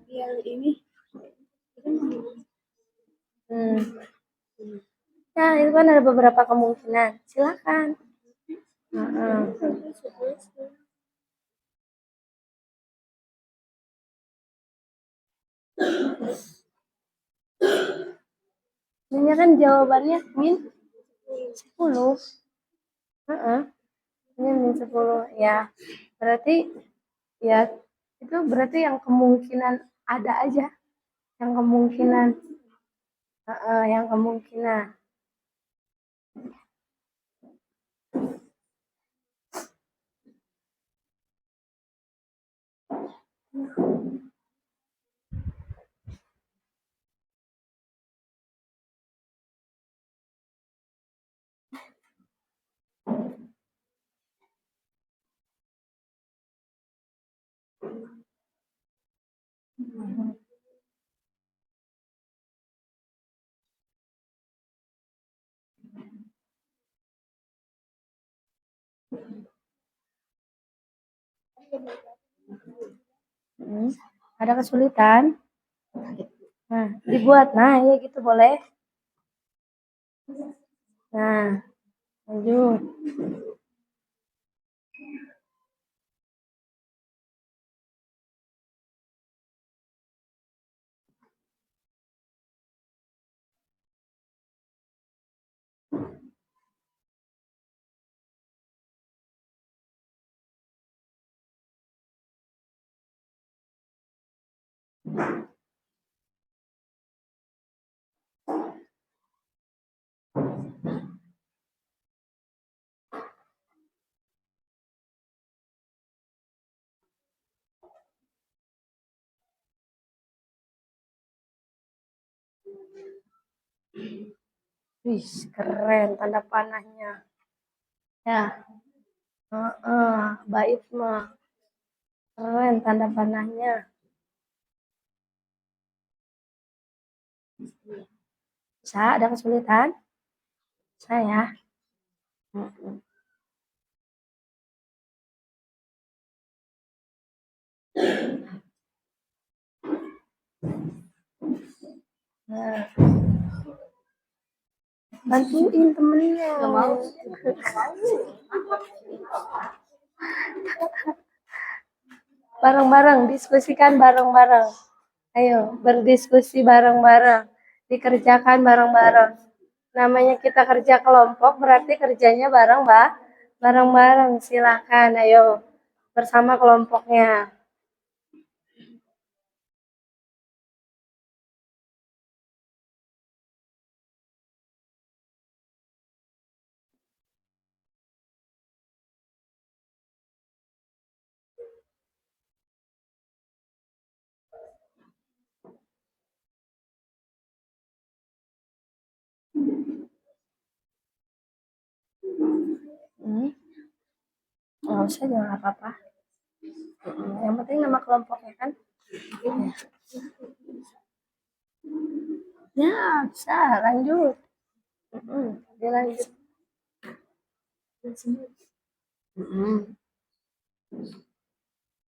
Yang ini Hmm. Ya, itu kan ada beberapa kemungkinan. Silakan. Heeh. Ini kan jawabannya min 10. Heeh. Ini min 10 ya. Berarti ya itu berarti yang kemungkinan ada aja. Yang kemungkinan yang kemungkinan. Ada kesulitan? Nah, dibuat. Nah, ya gitu boleh. Nah, lanjut. Wih, keren tanda panahnya. Ya, bait mah keren tanda panahnya. Bisa ada kesulitan? Saya. Nah, bantuin temennya. Gak mau. Bareng-bareng, diskusikan bareng-bareng. Ayo, berdiskusi bareng-bareng. Dikerjakan bareng-bareng. Namanya kita kerja kelompok, berarti kerjanya bareng, Mbak. Bareng-bareng, silakan. Ayo, bersama kelompoknya. Nggak usah juga nggak apa-apa. Yang penting nama kelompoknya kan. Ya, bisa lanjut. Dilanjut.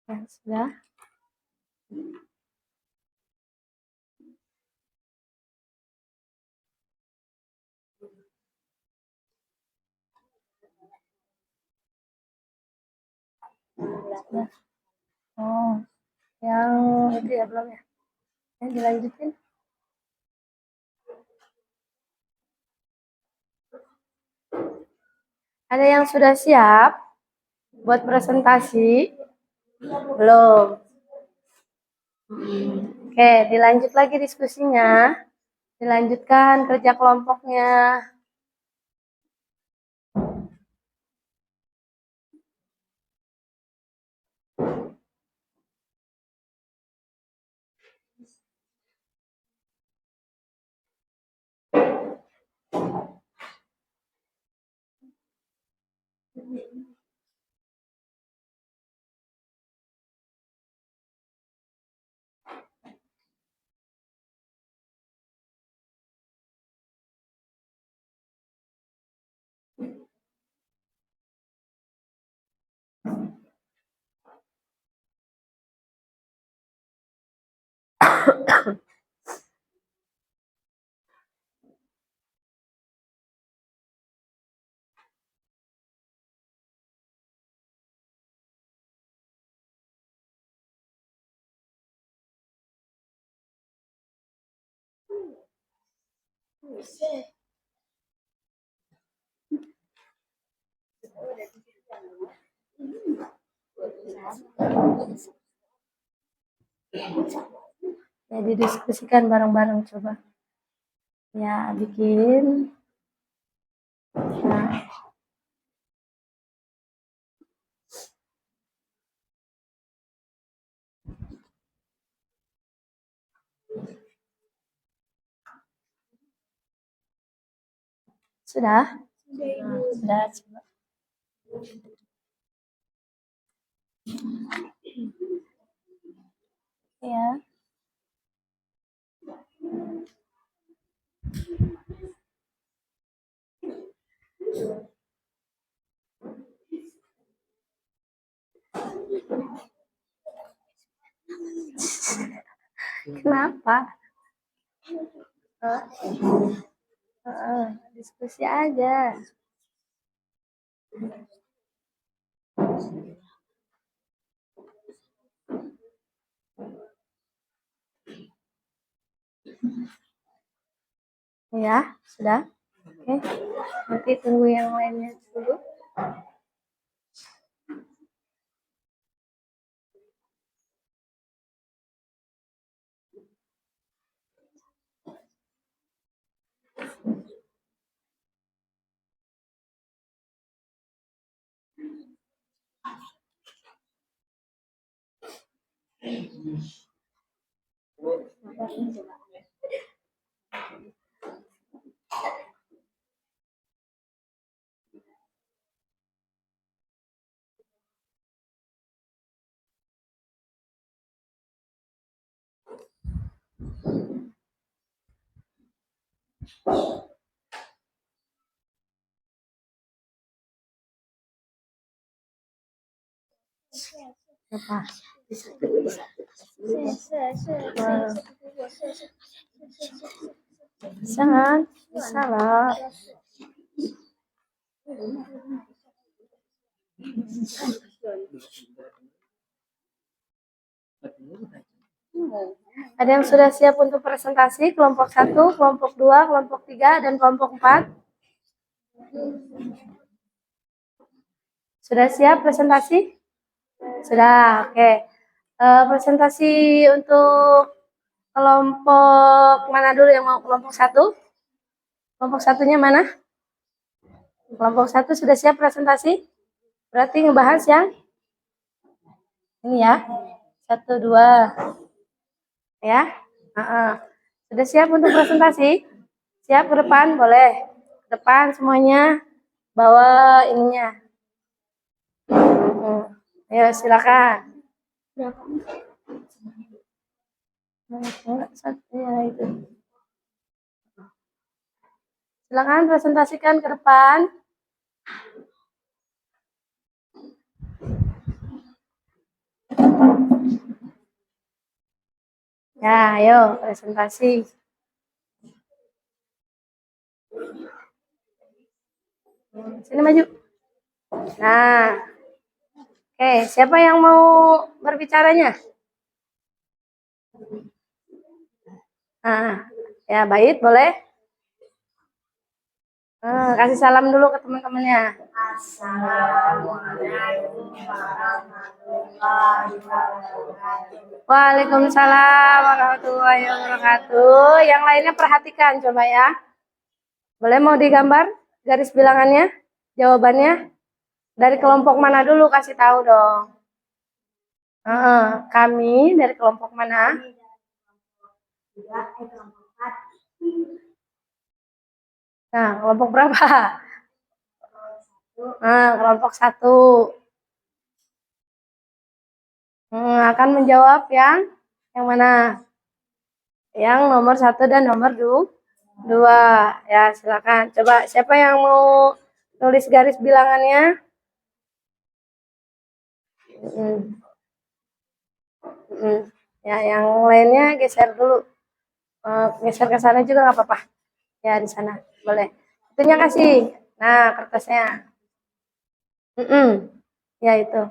Ya, sudah. Sudah. Oh, yang itu ya belum ya? Yang dilanjutin. Ada yang sudah siap buat presentasi? Belum. Oke, dilanjut lagi diskusinya. Dilanjutkan kerja kelompoknya. Ya, didiskusikan bareng-bareng coba. Ya, bikin. Nah. Sudah? Sudah, coba. Ya. Kenapa? Diskusi aja. Ya, sudah. Oke. Nanti tunggu yang lainnya dulu. Apa? Bisa kan? Bisa lah. Ada yang sudah siap untuk presentasi? Kelompok 1, kelompok 2, kelompok 3, dan kelompok 4? Sudah siap presentasi? Sudah, oke. Presentasi untuk kelompok mana dulu yang mau? Kelompok 1? Kelompok satunya mana? Kelompok 1 sudah siap presentasi? Berarti ngebahas yang ini ya. 1, 2. Ya. Sudah siap untuk presentasi? Siap ke depan? Boleh. Ke depan semuanya. Bawa ininya. Ayo silakan. Berapa? Enggak, ya itu. Silakan presentasikan ke depan. Ya, ayo presentasi. Sini maju. Nah, oke, siapa yang mau berbicaranya? Nah, ya baik, boleh. Kasih salam dulu ke teman-temannya. Assalamualaikum warahmatullahi wabarakatuh. Waalaikumsalam warahmatullahi wabarakatuh. Yang lainnya perhatikan coba ya. Boleh mau digambar garis bilangannya? Jawabannya? Dari kelompok mana dulu kasih tahu dong. Kami dari kelompok mana? Nah, kelompok berapa? Kelompok 1. Akan menjawab yang mana? Yang nomor 1 dan nomor 2. Ya, silakan. Coba siapa yang mau nulis garis bilangannya? Ya, yang lainnya geser dulu. Geser ke sana juga nggak apa-apa. Ya, di sana. Boleh. Itunya kasih. Nah, kertasnya. Ya, itu.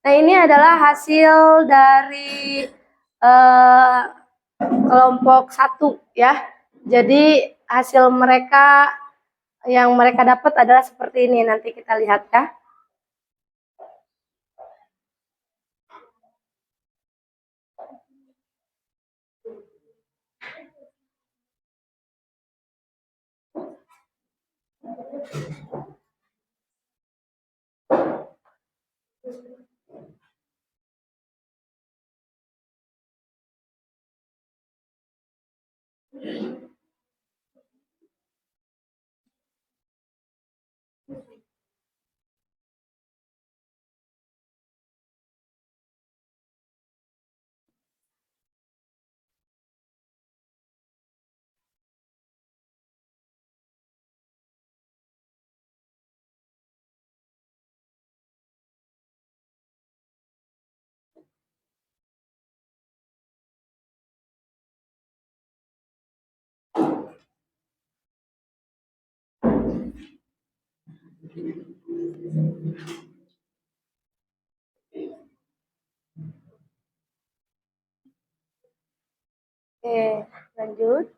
Nah, ini adalah hasil dari kelompok 1 ya. Jadi hasil mereka yang mereka dapat adalah seperti ini. Nanti kita lihat ya. Oke, lanjut.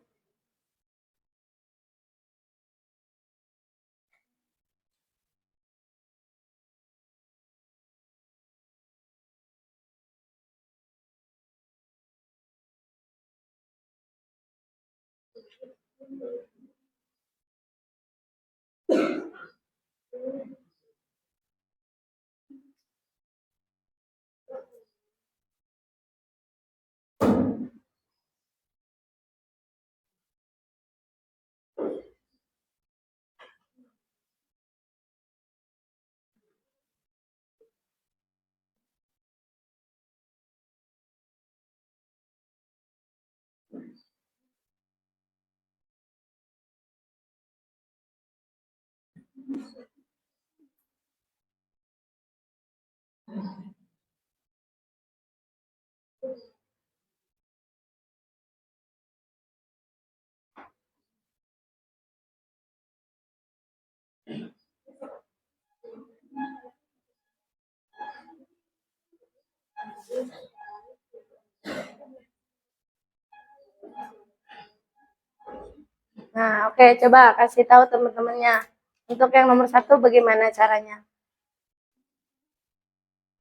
Nah, oke, coba kasih tahu teman-temannya. Untuk yang nomor 1 bagaimana caranya?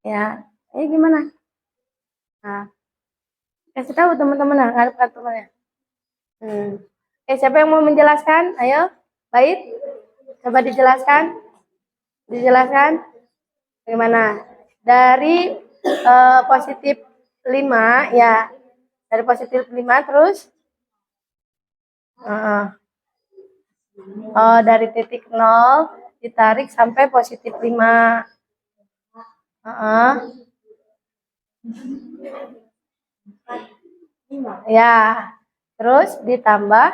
Ya, ini gimana? Nah, kasih tahu teman-teman, ngadep temannya. Siapa yang mau menjelaskan? Ayo, baik. Coba dijelaskan. Dijelaskan. Bagaimana? Dari positif 5, ya. Dari positif 5 terus? Dari titik 0 ditarik sampai positif 5. Ya, terus ditambah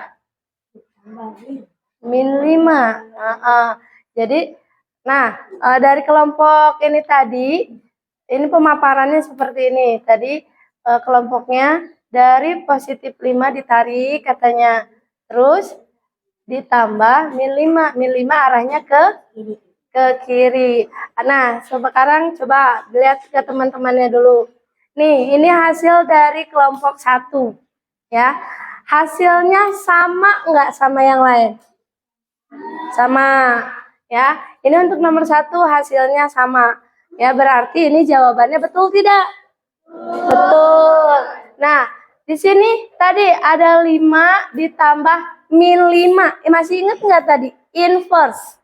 min 5. Jadi, nah, dari kelompok ini tadi, ini pemaparannya seperti ini. Tadi kelompoknya dari positif 5 ditarik katanya. Terus ditambah min 5. Min 5 arahnya ke kiri. Nah, sekarang coba lihat ke teman-temannya dulu. Nih, ini hasil dari kelompok 1. Ya, hasilnya sama nggak sama yang lain? Sama. Ya, ini untuk nomor 1 hasilnya sama. Ya, berarti ini jawabannya betul tidak? Betul. Nah, di sini tadi ada 5 ditambah min 5. Masih ingat nggak tadi? Inverse.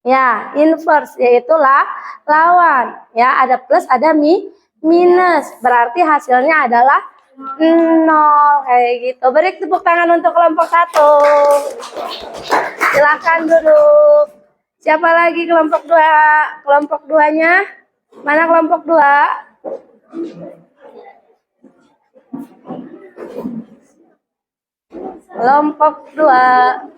Ya, inverse yaitu lawan. Ya, ada plus, ada minus. Berarti hasilnya adalah 0 kayak gitu. Beri tepuk tangan untuk kelompok 1. Silakan duduk. Siapa lagi kelompok 2? Kelompok 2-nya? Mana kelompok 2? Kelompok 2.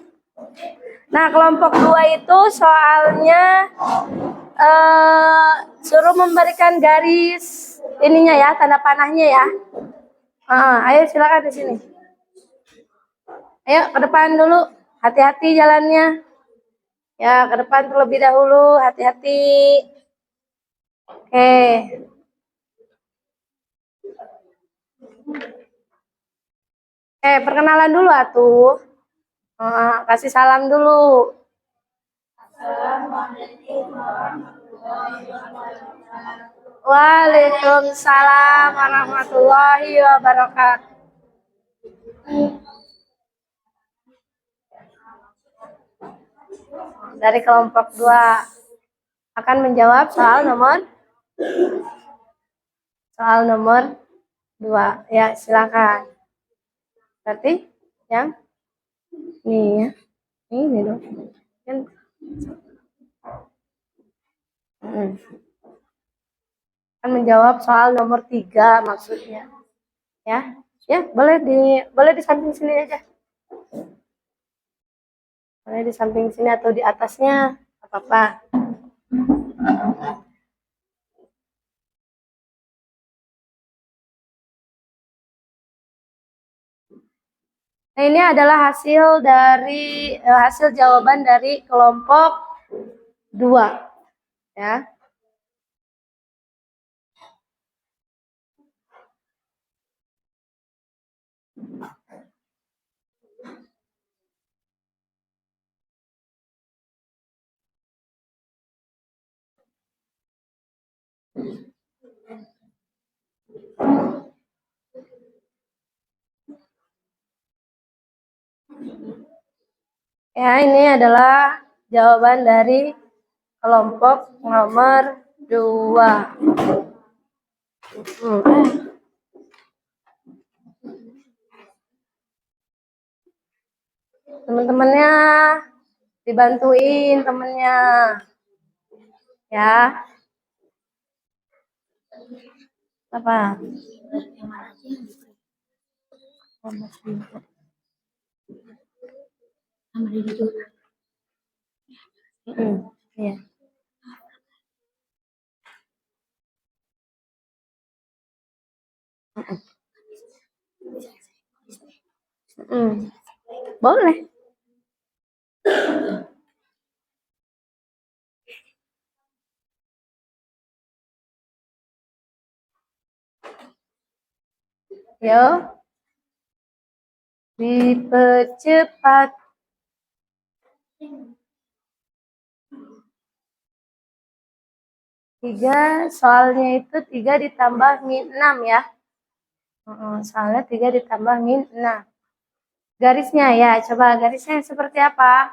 Nah, kelompok 2 itu soalnya suruh memberikan garis ininya ya, tanda panahnya ya. Ayo silakan di sini. Ayo ke depan dulu, hati-hati jalannya. Ya, ke depan terlebih dahulu, hati-hati. Oke. Perkenalan dulu atuh. Kasih salam dulu. Waalaikumsalam warahmatullahi wabarakatuh. Dari kelompok 2 akan menjawab soal nomor 2. Ya, silakan. Berarti yang ini ya. Ini dong. Kan akan menjawab soal nomor 3 maksudnya. Ya. Ya, boleh di samping sini aja. Boleh di samping sini atau di atasnya, apa-apa. Nah, ini adalah hasil jawaban dari kelompok 2. Ya. Ya, ini adalah jawaban dari kelompok nomor 2. Teman-temannya dibantuin temennya. Ya. Apa? Iya. Boleh. Yo. Dipercepat. Tiga, soalnya itu 3 ditambah min 6 ya. Soalnya 3 ditambah min 6. Garisnya ya, coba garisnya seperti apa?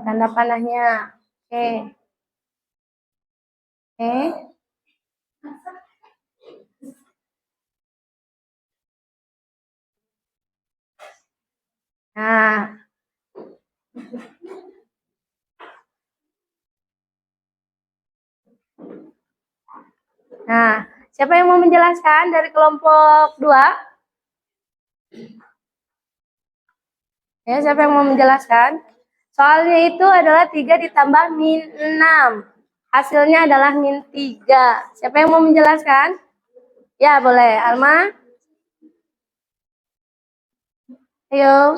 Tanda panahnya. Oke. Nah, siapa yang mau menjelaskan dari kelompok 2? Ya, siapa yang mau menjelaskan? Soalnya itu adalah 3 ditambah min 6. Hasilnya adalah min 3. Siapa yang mau menjelaskan? Ya, boleh. Alma? Ayo.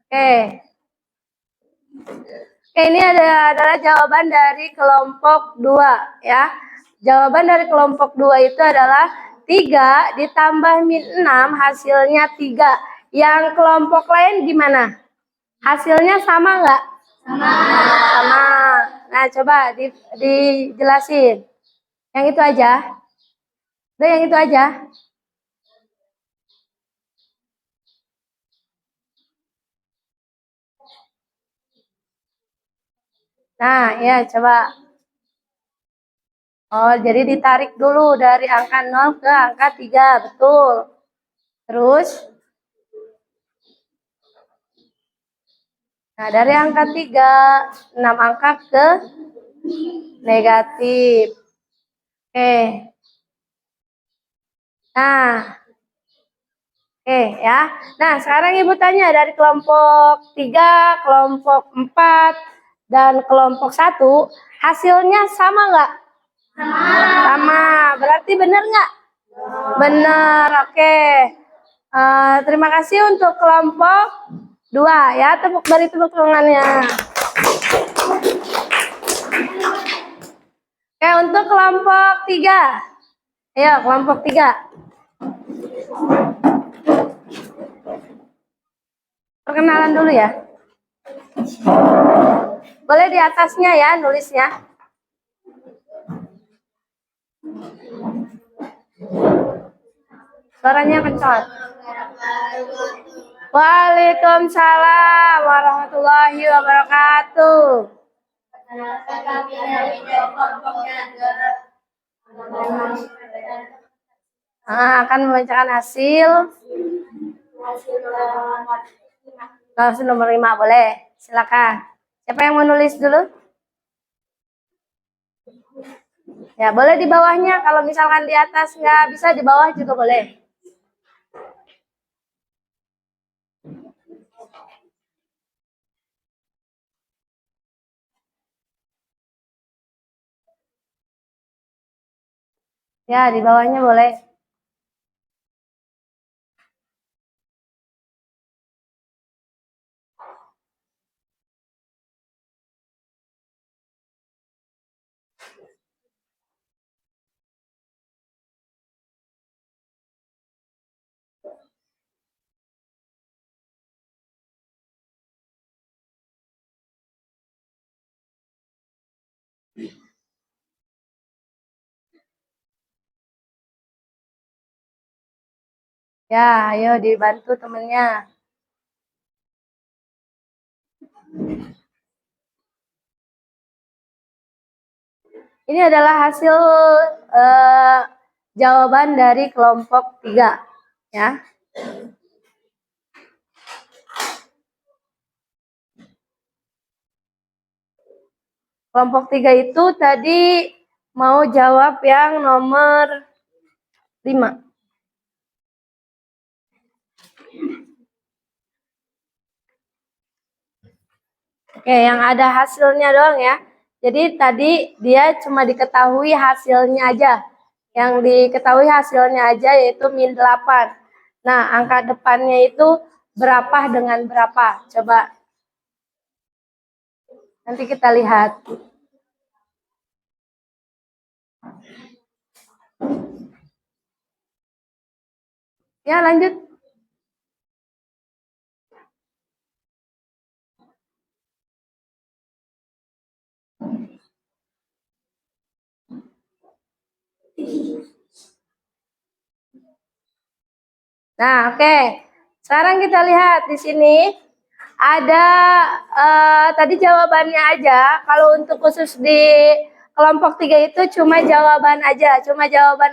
Oke. Oke, ini adalah jawaban dari kelompok 2 ya. Jawaban dari kelompok 2 itu adalah 3 ditambah min 6 hasilnya 3. Yang kelompok lain gimana? Hasilnya sama nggak? Sama. Nah, coba dijelasin. Yang itu aja. Udah yang itu aja. Nah, ya coba. Oh, jadi ditarik dulu dari angka 0 ke angka 3, betul. Terus, nah dari angka 3, 6 angka ke negatif. Oke. Nah, oke ya. Nah, sekarang Ibu tanya dari kelompok 3, kelompok 4, dan kelompok 1, hasilnya sama nggak? Sama. Berarti benar nggak? Benar. Oke. Terima kasih untuk kelompok 2 ya. Beri tepuk tangannya. Oke, untuk kelompok 3. Ayo, kelompok 3. Perkenalan dulu ya. Boleh di atasnya ya nulisnya. Suaranya kencang. Waalaikumsalam warahmatullahi wabarakatuh. Akan membacakan hasil. Hasil nomor 5 boleh. Silakan. Siapa yang mau nulis dulu? Ya, boleh di bawahnya. Kalau misalkan di atas nggak bisa, di bawah juga boleh. Ya, di bawahnya boleh. Ya, ayo dibantu temennya. Ini adalah hasil jawaban dari kelompok 3 ya. Kelompok 3 itu tadi mau jawab yang nomor 5. Oke, yang ada hasilnya doang ya. Jadi tadi dia cuma diketahui hasilnya aja. Yang diketahui hasilnya aja yaitu min 8. Nah, angka depannya itu berapa dengan berapa? Coba. Nanti kita lihat. Ya, lanjut. Nah, oke. Sekarang kita lihat di sini ada tadi jawabannya aja. Kalau untuk khusus di kelompok 3 itu cuma jawaban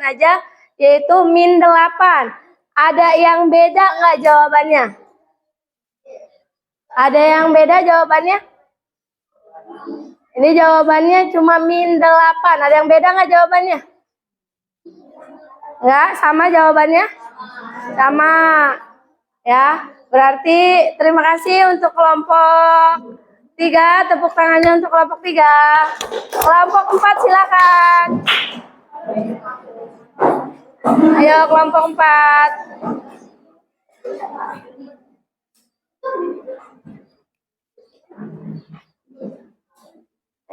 aja, yaitu min 8. Ada yang beda nggak jawabannya? Ada yang beda jawabannya? Ini jawabannya cuma min 8. Ada yang beda nggak jawabannya? Nggak, sama jawabannya? Sama. Ya, berarti terima kasih untuk kelompok 3. Tepuk tangannya untuk kelompok 3. Kelompok 4 silakan. Ayo kelompok 4.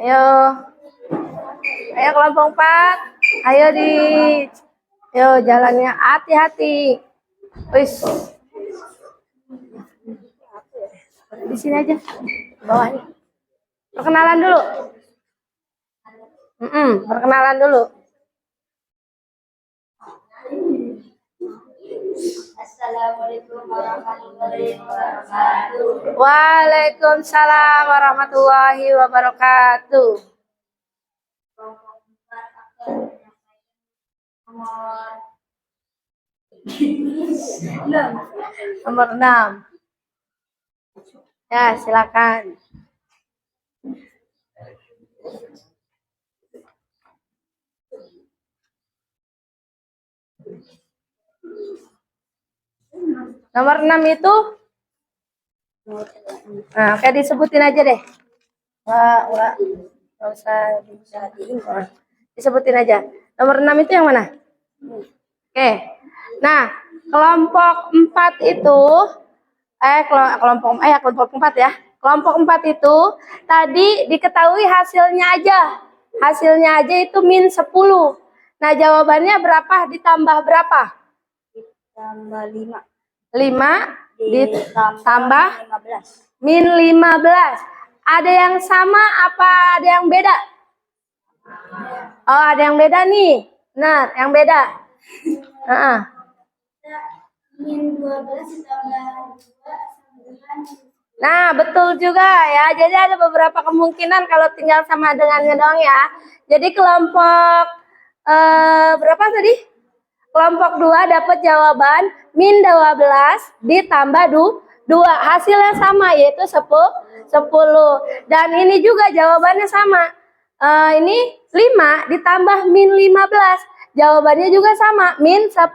Ayo. Ayo kelompok 4. Ayo Ayo jalannya hati-hati. Wis. Di sini aja. Bawahnya. Perkenalan dulu. Perkenalan dulu. Assalamualaikum warahmatullahi wabarakatuh. Waalaikumsalam warahmatullahi wabarakatuh. Nomor 6. Ya, silakan. Nomor 6 itu? Nah, oke disebutin aja deh. Enggak usah disebutin aja. Nomor 6 itu yang mana? Oke. Nah, kelompok 4 itu kelompok 4 ya. Kelompok 4 itu tadi diketahui hasilnya aja. Hasilnya aja itu min 10. Nah, jawabannya berapa ditambah berapa? Tambah 5. 5 ditambah 15. min 15. Ada yang sama apa ada yang beda? Oh, ada yang beda nih. Benar, yang beda. Min 12 ditambah 2 sama dengan. Nah, betul juga ya. Jadi ada beberapa kemungkinan kalau tinggal sama dengannya doang ya. Jadi kelompok berapa tadi? Kelompok 2 dapat jawaban min 12 ditambah 2. Hasilnya sama yaitu 10. Dan ini juga jawabannya sama. Ini 5 ditambah min 15. Jawabannya juga sama, min 10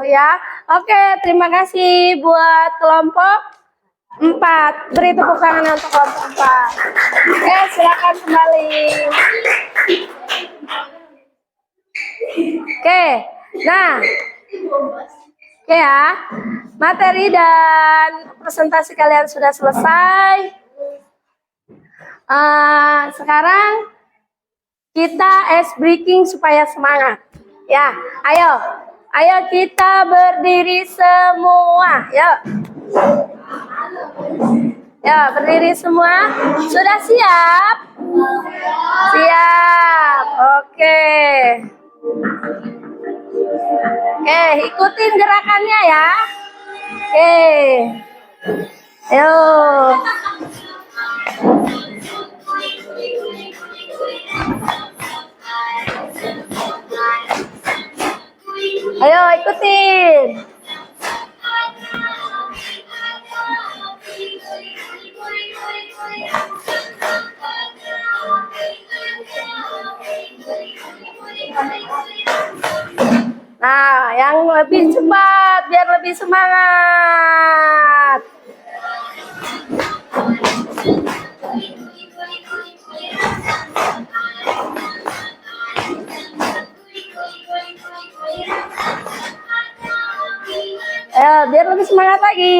ya. Oke, terima kasih buat kelompok 4. Beri tepuk tangan untuk kelompok 4. Oke, silakan kembali. Oke, nah, oke ya, materi dan presentasi kalian sudah selesai. Sekarang kita ice breaking supaya semangat. Ya, ayo kita berdiri semua. Yuk. Ya, berdiri semua. Sudah siap? Siap. Oke. Oke, ikutin gerakannya ya. Oke. Ayo. Ayo ikutin. Nah, yang lebih cepat biar lebih semangat. Ayo, biar lebih semangat lagi.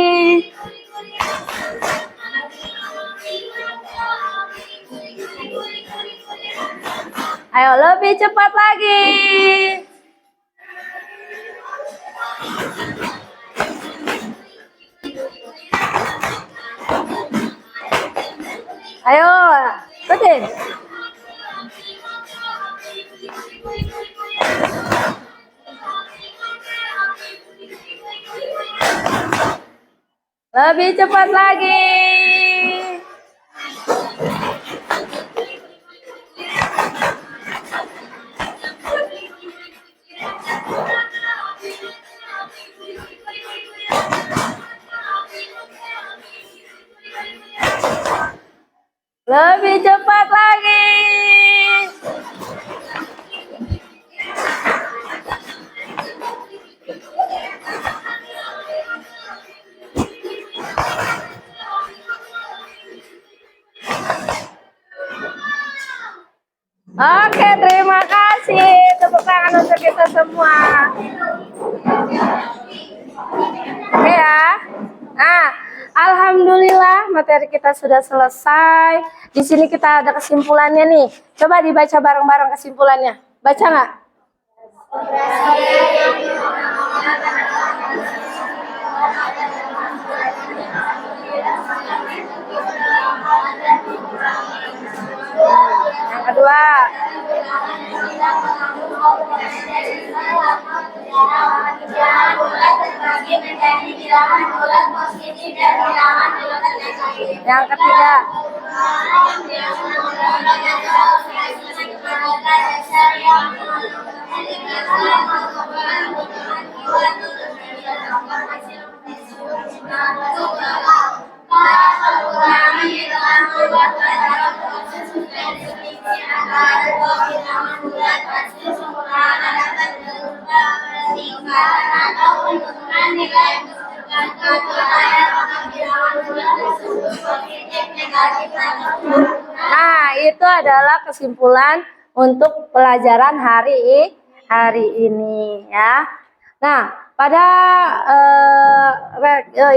Ayo, lebih cepat lagi. Ayo, ikutin. Lebih cepat lagi. terima kasih. Tepuk tangan untuk kita semua. Oke ya. Nah, alhamdulillah materi kita sudah selesai. Di sini kita ada kesimpulannya nih. Coba dibaca bareng-bareng kesimpulannya. Baca nggak? Yang kedua. Yang ketiga. Nah, itu adalah kesimpulan untuk pelajaran hari ini ya. Nah, pada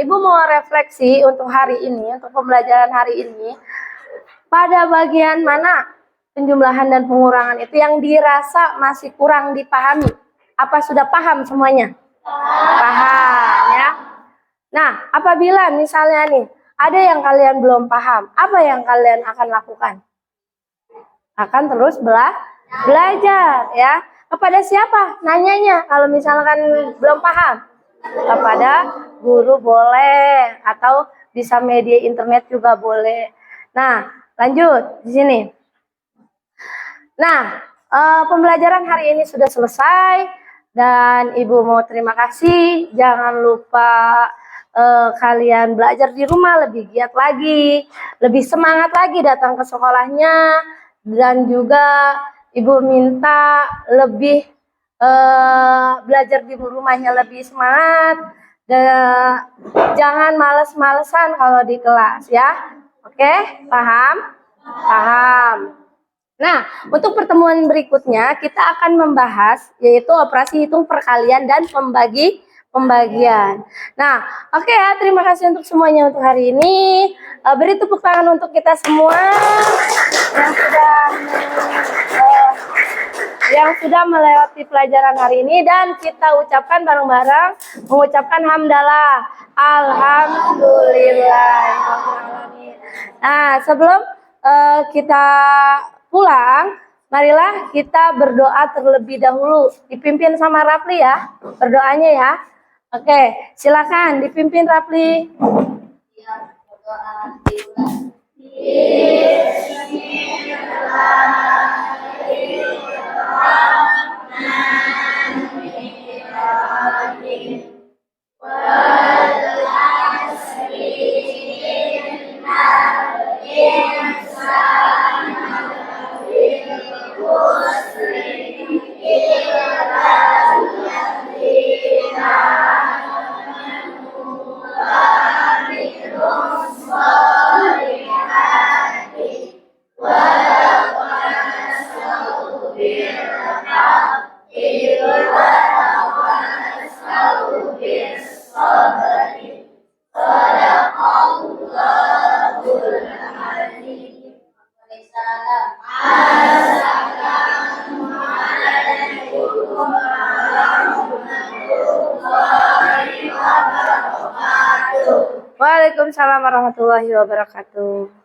Ibu mau refleksi untuk hari ini, untuk pembelajaran hari ini, pada bagian mana penjumlahan dan pengurangan itu yang dirasa masih kurang dipahami? Apa sudah paham semuanya? Paham ya. Nah, apabila misalnya nih ada yang kalian belum paham, apa yang kalian akan lakukan? Akan terus belajar ya. Kepada siapa nanyanya kalau misalkan belum paham? Kepada guru boleh, atau bisa media internet juga boleh. Nah, lanjut di sini. Nah, pembelajaran hari ini sudah selesai dan Ibu mau terima kasih. Jangan lupa kalian belajar di rumah lebih giat lagi, lebih semangat lagi datang ke sekolahnya, dan juga Ibu minta lebih belajar di rumahnya lebih semangat, dan jangan males-malesan kalau di kelas ya. Oke, paham? Paham. Nah, untuk pertemuan berikutnya kita akan membahas yaitu operasi hitung perkalian dan pembagian. Nah, oke ya, terima kasih untuk semuanya untuk hari ini. Beri tepuk tangan untuk kita semua yang sudah melewati pelajaran hari ini, dan kita ucapkan bareng-bareng mengucapkan hamdalah, alhamdulillah. Nah, sebelum kita pulang, marilah kita berdoa terlebih dahulu. Dipimpin sama Rafli ya, berdoanya ya. Oke, silakan dipimpin Rafli. Waalaikumsalam warahmatullahi wabarakatuh.